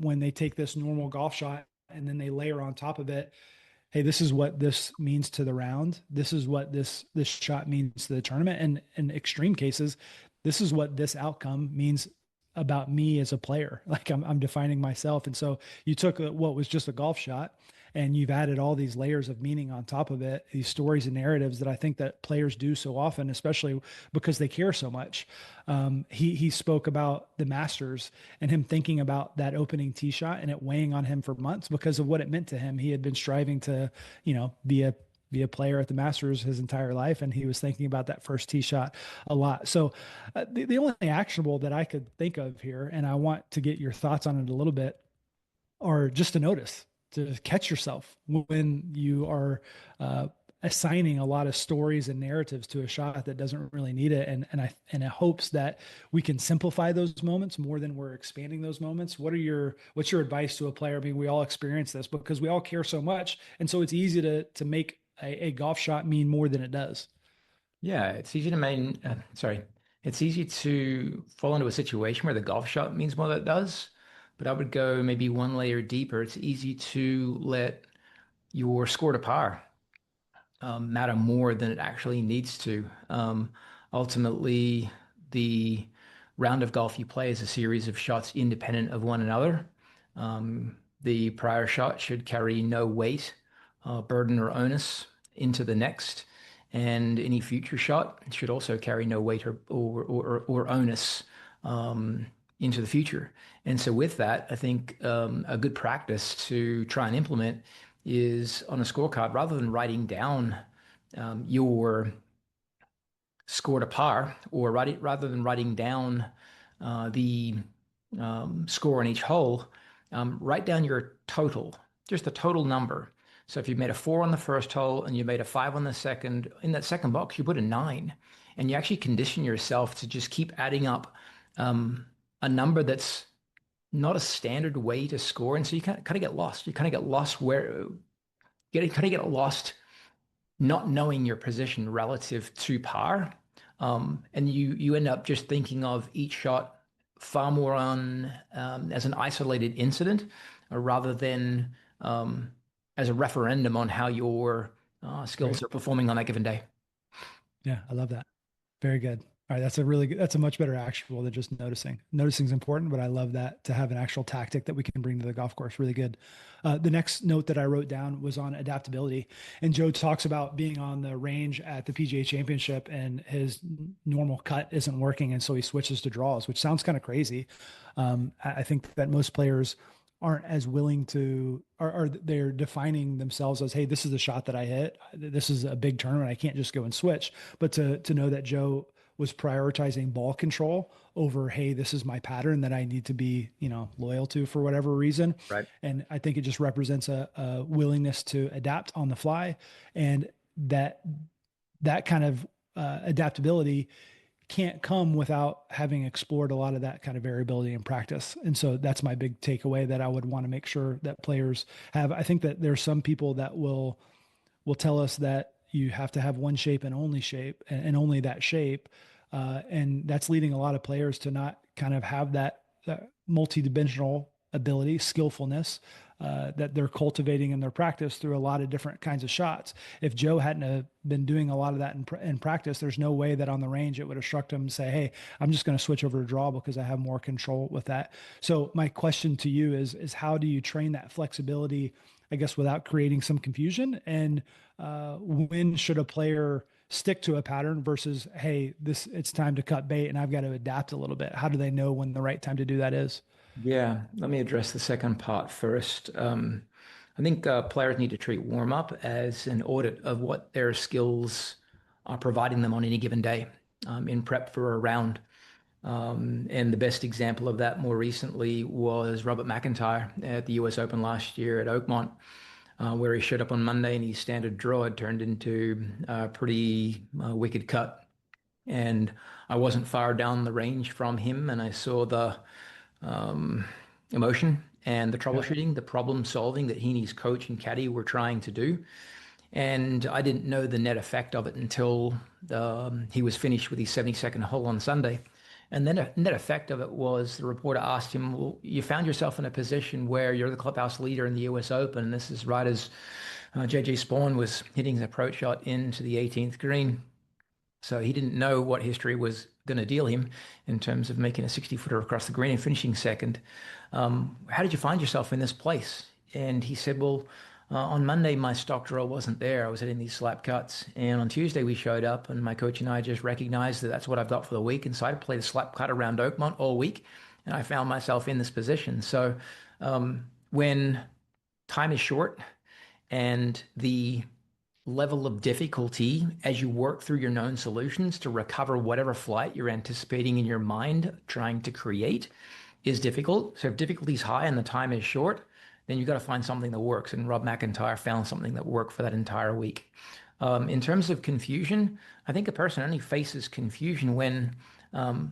When they take this normal golf shot and then they layer on top of it, hey, this is what this means to the round. This is what this shot means to the tournament. And in extreme cases, this is what this outcome means about me as a player. Like I'm defining myself. And so you took what was just a golf shot and you've added all these layers of meaning on top of it, these stories and narratives that I think that players do so often, especially because they care so much. He spoke about the Masters and him thinking about that opening tee shot and it weighing on him for months because of what it meant to him. He had been striving to, be a player at the Masters his entire life, and he was thinking about that first tee shot a lot. So the only actionable that I could think of here, and I want to get your thoughts on it a little bit, are just to notice, to catch yourself when you are assigning a lot of stories and narratives to a shot that doesn't really need it. And in hopes that we can simplify those moments more than we're expanding those moments. What's your advice to a player? I mean, we all experience this because we all care so much. And so it's easy to make a golf shot mean more than it does. Yeah, it's easy to fall into a situation where the golf shot means more than it does. But I would go maybe one layer deeper. It's easy to let your score to par matter more than it actually needs to. Ultimately, the round of golf you play is a series of shots independent of one another. The prior shot should carry no weight, burden, or onus into the next, and any future shot should also carry no weight or onus into the future. And so, with that, I think a good practice to try and implement is on a scorecard, rather than writing down your score to par, or rather than writing down the score on each hole, write down your total, just the total number. So if you made a 4 on the first hole and you made a 5 on the second, in that second box, you put a 9. And you actually condition yourself to just keep adding up a number that's not a standard way to score. And so you kind of get lost. You kind of get lost not knowing your position relative to par. And you end up just thinking of each shot far more as an isolated incident, rather than as a referendum on how your skills Right. are performing on that given day. Yeah, I love that. Very good. All right, that's a much better actual than just noticing. Noticing is important, but I love that to have an actual tactic that we can bring to the golf course. Really good. The next note that I wrote down was on adaptability, and Joe talks about being on the range at the PGA Championship, and his normal cut isn't working, and so he switches to draws, which sounds kind of crazy. I think that most players aren't as willing to, or they're defining themselves as, hey, this is the shot that I hit. This is a big tournament. I can't just go and switch. But to know that Joe was prioritizing ball control over, hey, this is my pattern that I need to be, loyal to for whatever reason. Right. And I think it just represents a willingness to adapt on the fly, and that kind of adaptability can't come without having explored a lot of that kind of variability in practice. And so that's my big takeaway that I would want to make sure that players have. I think that there's some people that will tell us that you have to have one shape and only shape and only that shape. And that's leading a lot of players to not kind of have that multi-dimensional ability, skillfulness that they're cultivating in their practice through a lot of different kinds of shots. If Joe hadn't have been doing a lot of that in practice, there's no way that on the range it would have struck him to say, hey, I'm just going to switch over to draw because I have more control with that. So my question to you is how do you train that flexibility, I guess, without creating some confusion? And when should a player stick to a pattern versus, hey, it's time to cut bait and I've got to adapt a little bit? How do they know when the right time to do that is? Yeah, let me address the second part first. I think players need to treat warm up as an audit of what their skills are providing them on any given day in prep for a round. And the best example of that more recently was Robert McIntyre at the US Open last year at Oakmont, where he showed up on Monday and his standard draw had turned into a pretty wicked cut. And I wasn't far down the range from him, and I saw the emotion and the Yeah. troubleshooting, the problem solving that he and his coach and caddy were trying to do. And I didn't know the net effect of it until he was finished with his 72nd hole on Sunday. And then the net effect of it was the reporter asked him, well, you found yourself in a position where you're the clubhouse leader in the US Open. And this is right as JJ Spawn was hitting his approach shot into the 18th green. So he didn't know what history was going to deal him in terms of making a 60-footer across the green and finishing second. How did you find yourself in this place? And he said, well, on Monday, my stock draw wasn't there. I was hitting these slap cuts. And on Tuesday, we showed up, and my coach and I just recognized that that's what I've got for the week. And so I played a slap cut around Oakmont all week, and I found myself in this position. So when time is short and the level of difficulty as you work through your known solutions to recover whatever flight you're anticipating in your mind trying to create is difficult. So if difficulty is high and the time is short, then you've got to find something that works. And Rob McIntyre found something that worked for that entire week. In terms of confusion, I think a person only faces confusion when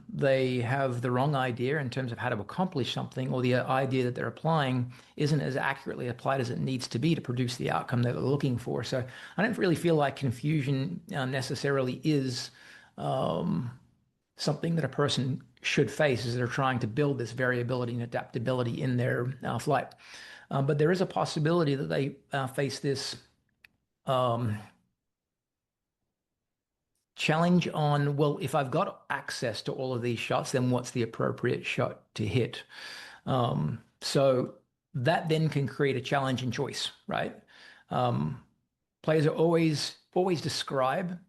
they have the wrong idea in terms of how to accomplish something, or the idea that they're applying isn't as accurately applied as it needs to be to produce the outcome that they're looking for. So I don't really feel like confusion necessarily is something that a person should face as they're trying to build this variability and adaptability in their flight. But there is a possibility that they face this challenge on, well, if I've got access to all of these shots, then what's the appropriate shot to hit? So that then can create a challenge in choice, right? Players are always describe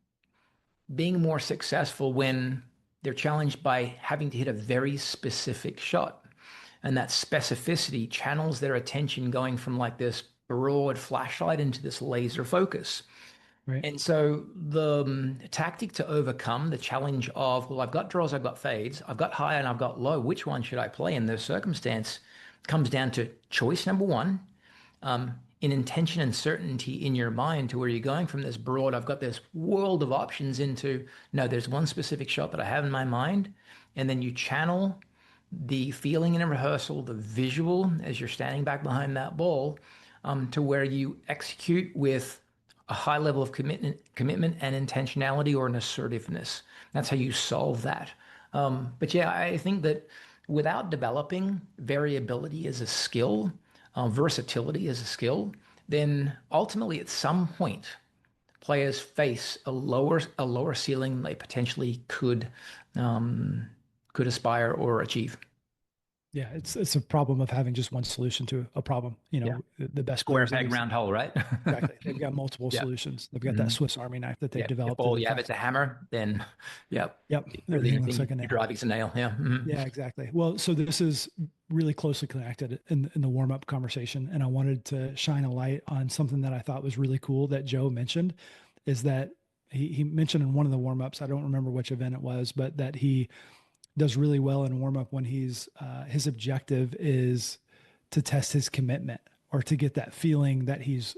being more successful when they're challenged by having to hit a very specific shot. And that specificity channels their attention going from like this broad flashlight into this laser focus. Right. And so the tactic to overcome the challenge of, well, I've got draws, I've got fades, I've got high and I've got low, which one should I play in this circumstance, comes down to choice number one, in intention and certainty in your mind, to where you're going from this broad, I've got this world of options, into, no, there's one specific shot that I have in my mind. And then you channel the feeling in a rehearsal, the visual as you're standing back behind that ball, to where you execute with a high level of commitment and intentionality, or an assertiveness. That's how you solve that. But yeah, I think that without developing variability as a skill, versatility as a skill, then ultimately at some point players face a lower ceiling than they potentially could aspire or achieve. Yeah, it's a problem of having just one solution to a problem. Yeah. The best Square players, at peg, least, round hole, right? exactly. They've got multiple Yeah. solutions. They've got that Mhm. Swiss Army knife that they've Yeah. If developed. all you have is a hammer, then Yep, really everything looks anything like a you're nail. driving is a nail. Yeah. Mhm. Yeah, exactly. Well, so this is really closely connected in the warm up conversation, and I wanted to shine a light on something that I thought was really cool that Joe mentioned, is that he mentioned in one of the warm ups, I don't remember which event it was, but that he does really well in warm up when his objective is to test his commitment, or to get that feeling that he's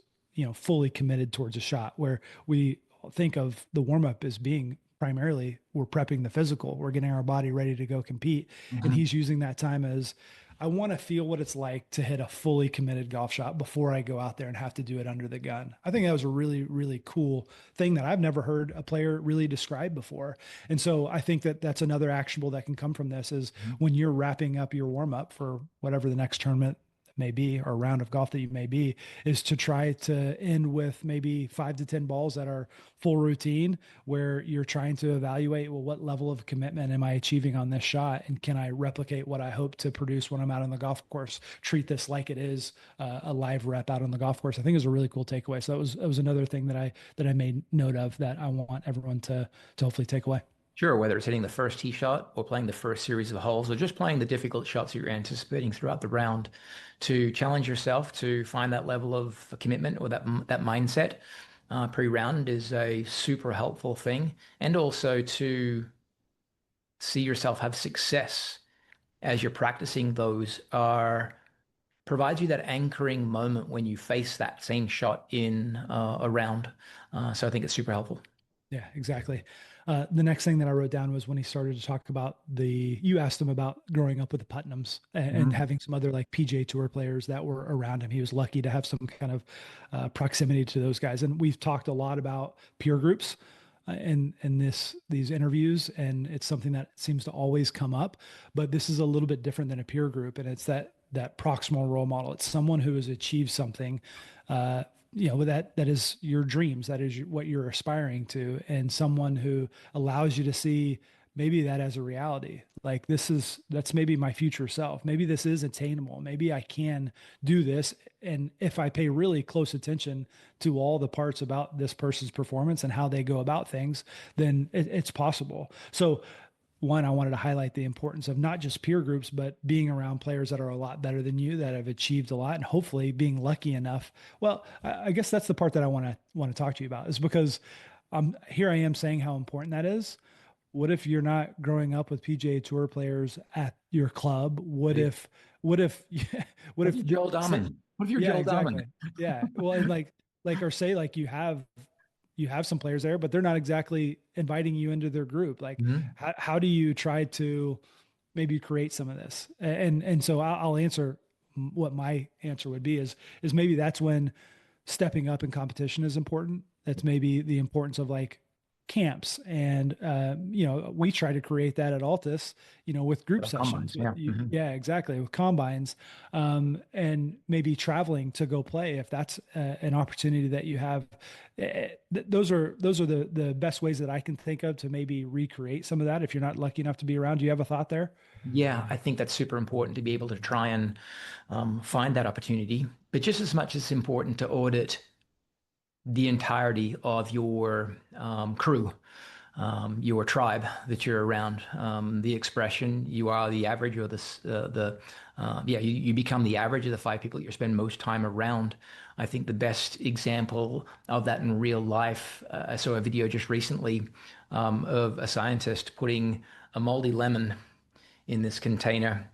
fully committed towards a shot. Where we think of the warm up as being primarily, we're prepping the physical, we're getting our body ready to go compete, and Mhm. he's using that time as, I want to feel what it's like to hit a fully committed golf shot before I go out there and have to do it under the gun. I think that was a really, really cool thing that I've never heard a player really describe before. And so I think that that's another actionable that can come from this is when you're wrapping up your warm up for whatever the next tournament may be or round of golf that you may be, is to try to end with maybe 5 to 10 balls that are full routine where you're trying to evaluate, well, what level of commitment am I achieving on this shot, and can I replicate what I hope to produce when I'm out on the golf course? Treat this like it is a live rep out on the golf course. I think is a really cool takeaway. So that was another thing that I made note of that I want everyone to hopefully take away. Sure, whether it's hitting the first tee shot or playing the first series of holes or just playing the difficult shots you're anticipating throughout the round, to challenge yourself to find that level of commitment or that mindset pre-round is a super helpful thing. And also to see yourself have success as you're practicing those are provides you that anchoring moment when you face that same shot in a round. So I think it's super helpful. Yeah, exactly. The next thing that I wrote down was when he started to talk about you asked him about growing up with the Putnams and Mhm. having some other like PGA Tour players that were around him. He was lucky to have some kind of proximity to those guys. And we've talked a lot about peer groups in these interviews, and it's something that seems to always come up. But this is a little bit different than a peer group, and it's that proximal role model. It's someone who has achieved something that is your dreams, that is what you're aspiring to, and someone who allows you to see maybe that as a reality. Like that's maybe my future self. Maybe this is attainable. Maybe I can do this. And if I pay really close attention to all the parts about this person's performance and how they go about things, then it's possible. So one, I wanted to highlight the importance of not just peer groups, but being around players that are a lot better than you, that have achieved a lot, and hopefully being lucky enough. Well, I guess that's the part that I want to talk to you about, is because here I am saying how important that is. What if you're not growing up with PGA Tour players at your club? What if, what What if, if Joel Dahman? What if you're yeah, Joel Dahman? exactly. Yeah. Well, and or say like you have some players there, but they're not exactly inviting you into their group. Like, Mhm. how do you try to maybe create some of this? And so I'll answer what my answer would be is maybe that's when stepping up in competition is important. That's maybe the importance of like camps. And, we try to create that at Altus, with group Combines, sessions with yeah. you. Mhm. Yeah, exactly. With combines, and maybe traveling to go play if that's an opportunity that you have. Those are the best ways that I can think of to maybe recreate some of that. If you're not lucky enough to be around, do you have a thought there? Yeah, I think that's super important to be able to try and find that opportunity. But just as much as it's important to audit the entirety of your crew, your tribe that you're around. The expression "you are the average," or you become the average of the five people you spend most time around. I think the best example of that in real life, I saw a video just recently of a scientist putting a moldy lemon in this container,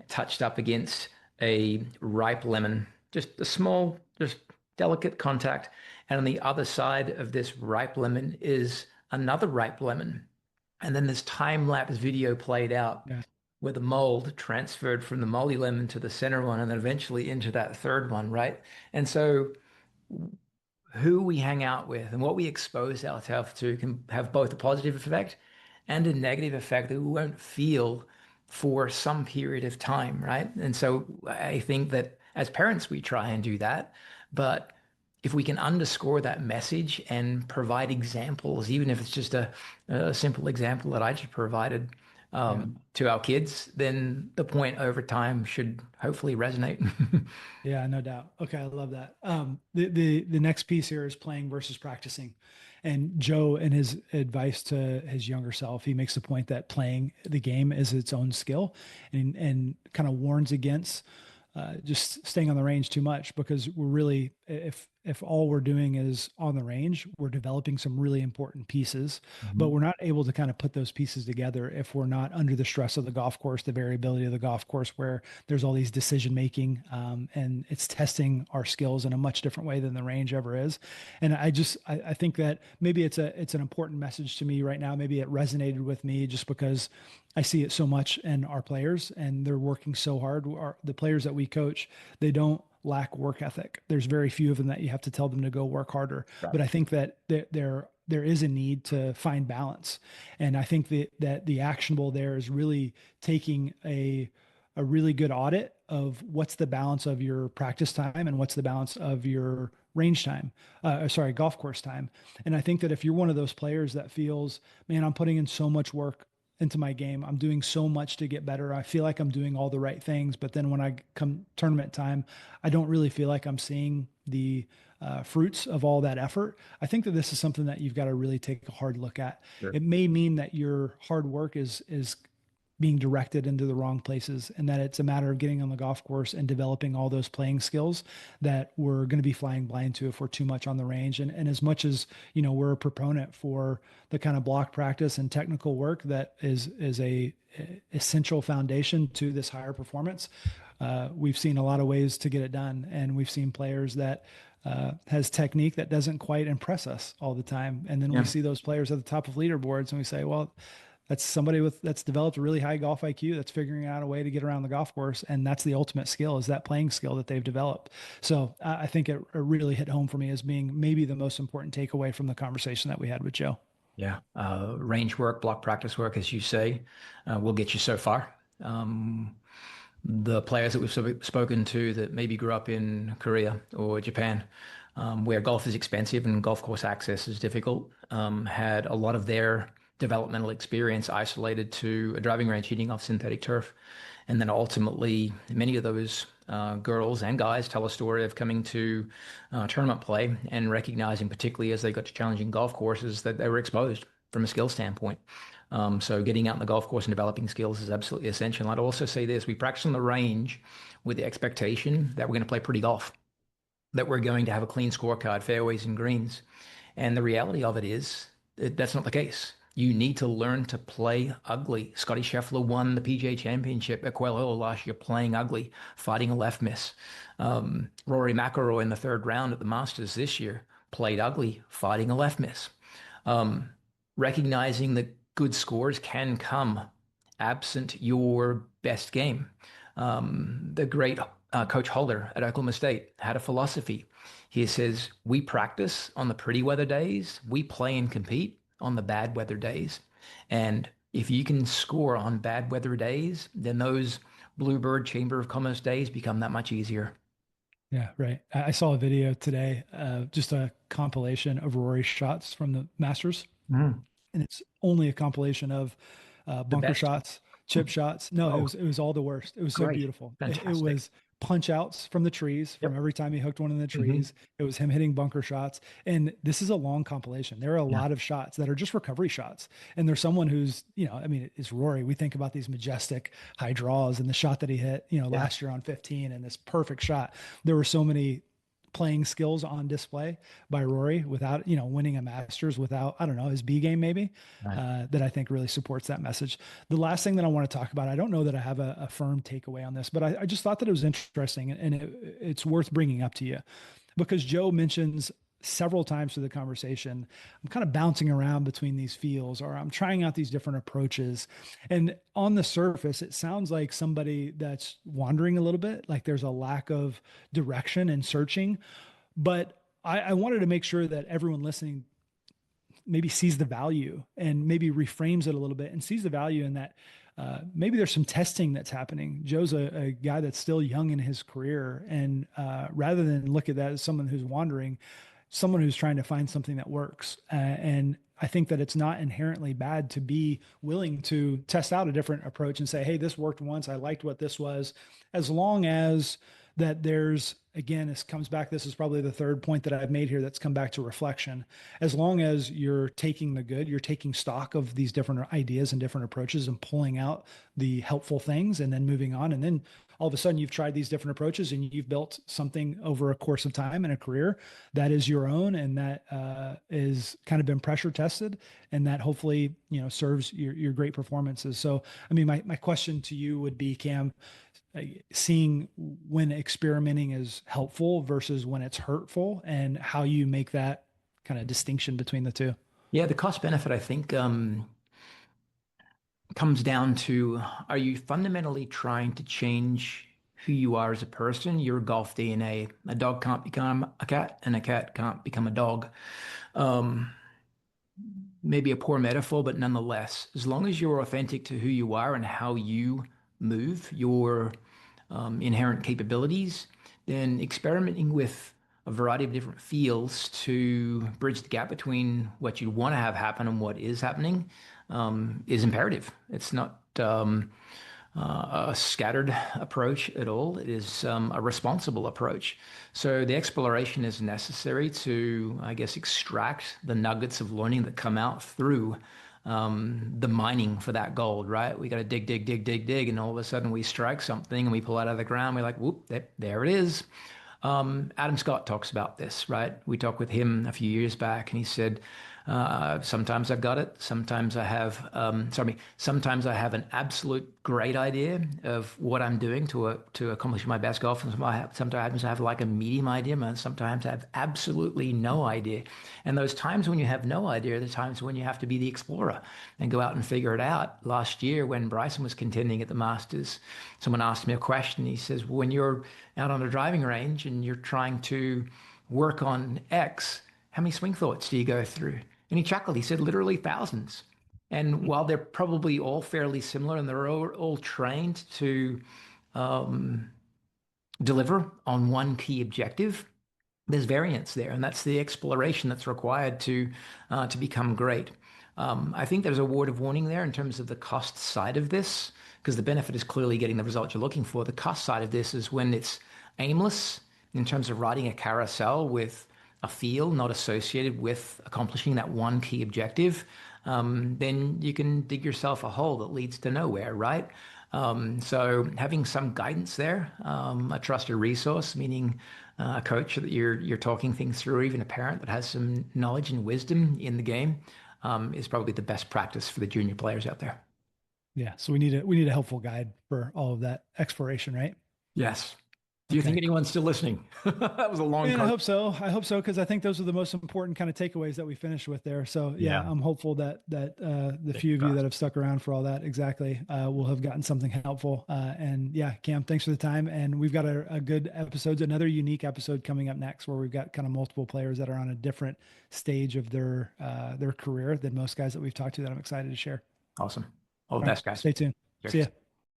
touched up against a ripe lemon, just a small, just delicate contact. And on the other side of this ripe lemon is another ripe lemon. And then this time-lapse video played out Yeah. where the mold transferred from the moldy lemon to the center one and then eventually into that third one, right? And so who we hang out with and what we expose ourselves to can have both a positive effect and a negative effect that we won't feel for some period of time, right? And so I think that as parents, we try and do that. But if we can underscore that message and provide examples, even if it's just a simple example that I just provided Yeah. to our kids, then the point over time should hopefully resonate. Yeah, no doubt. Okay, I love that. The next piece here is playing versus practicing. And Joe, in his advice to his younger self, he makes the point that playing the game is its own skill, and kind of warns against just staying on the range too much, because we're really, if all we're doing is on the range, we're developing some really important pieces, but Mhm. we're not able to kind of put those pieces together if we're not under the stress of the golf course, the variability of the golf course, where there's all these decision making, and it's testing our skills in a much different way than the range ever is. And I think that maybe it's an important message to me right now. Maybe it resonated with me just because I see it so much in our players, and they're working so hard. The players that we coach, they don't lack work ethic. There's very few of them that you have to tell them to go work harder. Right. But I think that there is a need to find balance, and I think that the actionable there is really taking a really good audit of what's the balance of your practice time and what's the balance of your range time, sorry, golf course time. And I think that if you're one of those players that feels, man, I'm putting in so much work into my game, I'm doing so much to get better, I feel like I'm doing all the right things, but then when I come tournament time, I don't really feel like I'm seeing the fruits of all that effort. I think that this is something that you've got to really take a hard look at. Sure. It may mean that your hard work is being directed into the wrong places, and that it's a matter of getting on the golf course and developing all those playing skills that we're going to be flying blind to if we're too much on the range. And as much as, we're a proponent for the kind of block practice and technical work that is a essential foundation to this higher performance, we've seen a lot of ways to get it done, and we've seen players that has technique that doesn't quite impress us all the time. And then we Yeah. see those players at the top of leaderboards and we say, well, that's somebody that's developed a really high golf IQ that's figuring out a way to get around the golf course. And that's the ultimate skill, is that playing skill that they've developed. So I think it really hit home for me as being maybe the most important takeaway from the conversation that we had with Joe. Yeah. Range work, block practice work, as you say, will get you so far. The players that we've spoken to that maybe grew up in Korea or Japan, where golf is expensive and golf course access is difficult, had a lot of their developmental experience isolated to a driving range hitting off synthetic turf. And then ultimately, many of those girls and guys tell a story of coming to tournament play and recognizing, particularly as they got to challenging golf courses, that they were exposed from a skill standpoint. So getting out in the golf course and developing skills is absolutely essential. I'd also say this: we practice on the range with the expectation that we're going to play pretty golf, that we're going to have a clean scorecard, fairways and greens. And the reality of it is that's not the case. You need to learn to play ugly. Scotty Scheffler won the PGA Championship at Quail Hollow last year playing ugly, fighting a left miss. Rory McIlroy in the third round at the Masters this year played ugly, fighting a left miss. Recognizing that good scores can come absent your best game. The great Coach Holder at Oklahoma State had a philosophy. He says, we practice on the pretty weather days, we play and compete on the bad weather days. And if you can score on bad weather days, then those Bluebird Chamber of Commerce days become that much easier. Yeah, right. I saw a video today, just a compilation of Rory's shots from the Masters, Mm. and it's only a compilation of The bunker best. shots, chip shots. No, Oh, it was all the worst. It was so great. beautiful. It Fantastic. was punch outs from the trees, from Yep. every time he hooked one in the Hmm. trees. It was him hitting bunker shots. And this is a long compilation. There are a Yeah. lot of shots that are just recovery shots. And there's someone who's, I mean, it's Rory. We think about these majestic high draws and the shot that he hit, Yeah. last year on 15, and this perfect shot. There were so many playing skills on display by Rory without, winning a Masters without, I don't know, his B game maybe, Right. that I think really supports that message. The last thing that I want to talk about, I don't know that I have a firm takeaway on this, but I just thought that it was interesting, and it's worth bringing up to you because Joe mentions several times through the conversation, I'm kind of bouncing around between these feels, or I'm trying out these different approaches. And on the surface, it sounds like somebody that's wandering a little bit, like there's a lack of direction and searching. But I wanted to make sure that everyone listening maybe sees the value and maybe reframes it a little bit and sees the value in that. Maybe there's some testing that's happening. Joe's a guy that's still young in his career. And rather than look at that as someone who's wandering, someone who's trying to find something that works. And I think that it's not inherently bad to be willing to test out a different approach and say, hey, this worked once. I liked what this was, as long as that there's, again, this comes back. This is probably the third point that I've made here that's come back to reflection. As long as you're taking the good, you're taking stock of these different ideas and different approaches and pulling out the helpful things and then moving on. And then all of a sudden you've tried these different approaches and you've built something over a course of time in a career that is your own and that is kind of been pressure tested and that hopefully, serves your great performances. So, I mean, my question to you would be, Cam, seeing when experimenting is helpful versus when it's hurtful and how you make that kind of distinction between the two. Yeah, the cost benefit, I think, comes down to, are you fundamentally trying to change who you are as a person, your golf DNA? A dog can't become a cat, and a cat can't become a dog. Um, Maybe a poor metaphor, but nonetheless, as long as you're authentic to who you are and how you move, your inherent capabilities, then experimenting with a variety of different fields to bridge the gap between what you want to have happen and what is happening is imperative. It's not a scattered approach at all. It is a responsible approach. So the exploration is necessary to, I guess, extract the nuggets of learning that come out through the mining for that gold, right? We got to dig, dig, dig, dig, dig, and all of a sudden we strike something and we pull it out of the ground. We're like, whoop, there it is. Adam Scott talks about this, right? We talked with him a few years back, and he said, sometimes I've got it. Sometimes I have, sometimes I have an absolute great idea of what I'm doing to accomplish my best golf. And sometimes I have like a medium idea, and sometimes I have absolutely no idea. And those times when you have no idea are the times when you have to be the explorer and go out and figure it out. Last year, when Bryson was contending at the Masters, someone asked me a question. He says, when you're out on a driving range and you're trying to work on X, how many swing thoughts do you go through? And he chuckled. He said, literally thousands. And while they're probably all fairly similar and they're all trained to deliver on one key objective, there's variance there. And that's the exploration that's required to become great. I think there's a word of warning there in terms of the cost side of this, because the benefit is clearly getting the result you're looking for. The cost side of this is when it's aimless in terms of riding a carousel with a feel not associated with accomplishing that one key objective, then you can dig yourself a hole that leads to nowhere, right? So having some guidance there, a trusted resource, meaning a coach that you're talking things through, even a parent that has some knowledge and wisdom in the game, is probably the best practice for the junior players out there. Yeah. So we need a helpful guide for all of that exploration, right? Yes. Do you think anyone's still listening? That was a long And I hope so. I hope so, because I think those are the most important kind of takeaways that we finished with there. So yeah, I'm hopeful that the few of you that have stuck around for all that exactly will have gotten something helpful. And yeah, Cam, thanks for the time. And we've got a good episode, another unique episode coming up next, where we've got kind of multiple players that are on a different stage of their career than most guys that we've talked to that I'm excited to share. Awesome. All the best, guys. Stay tuned. Cheers. See ya.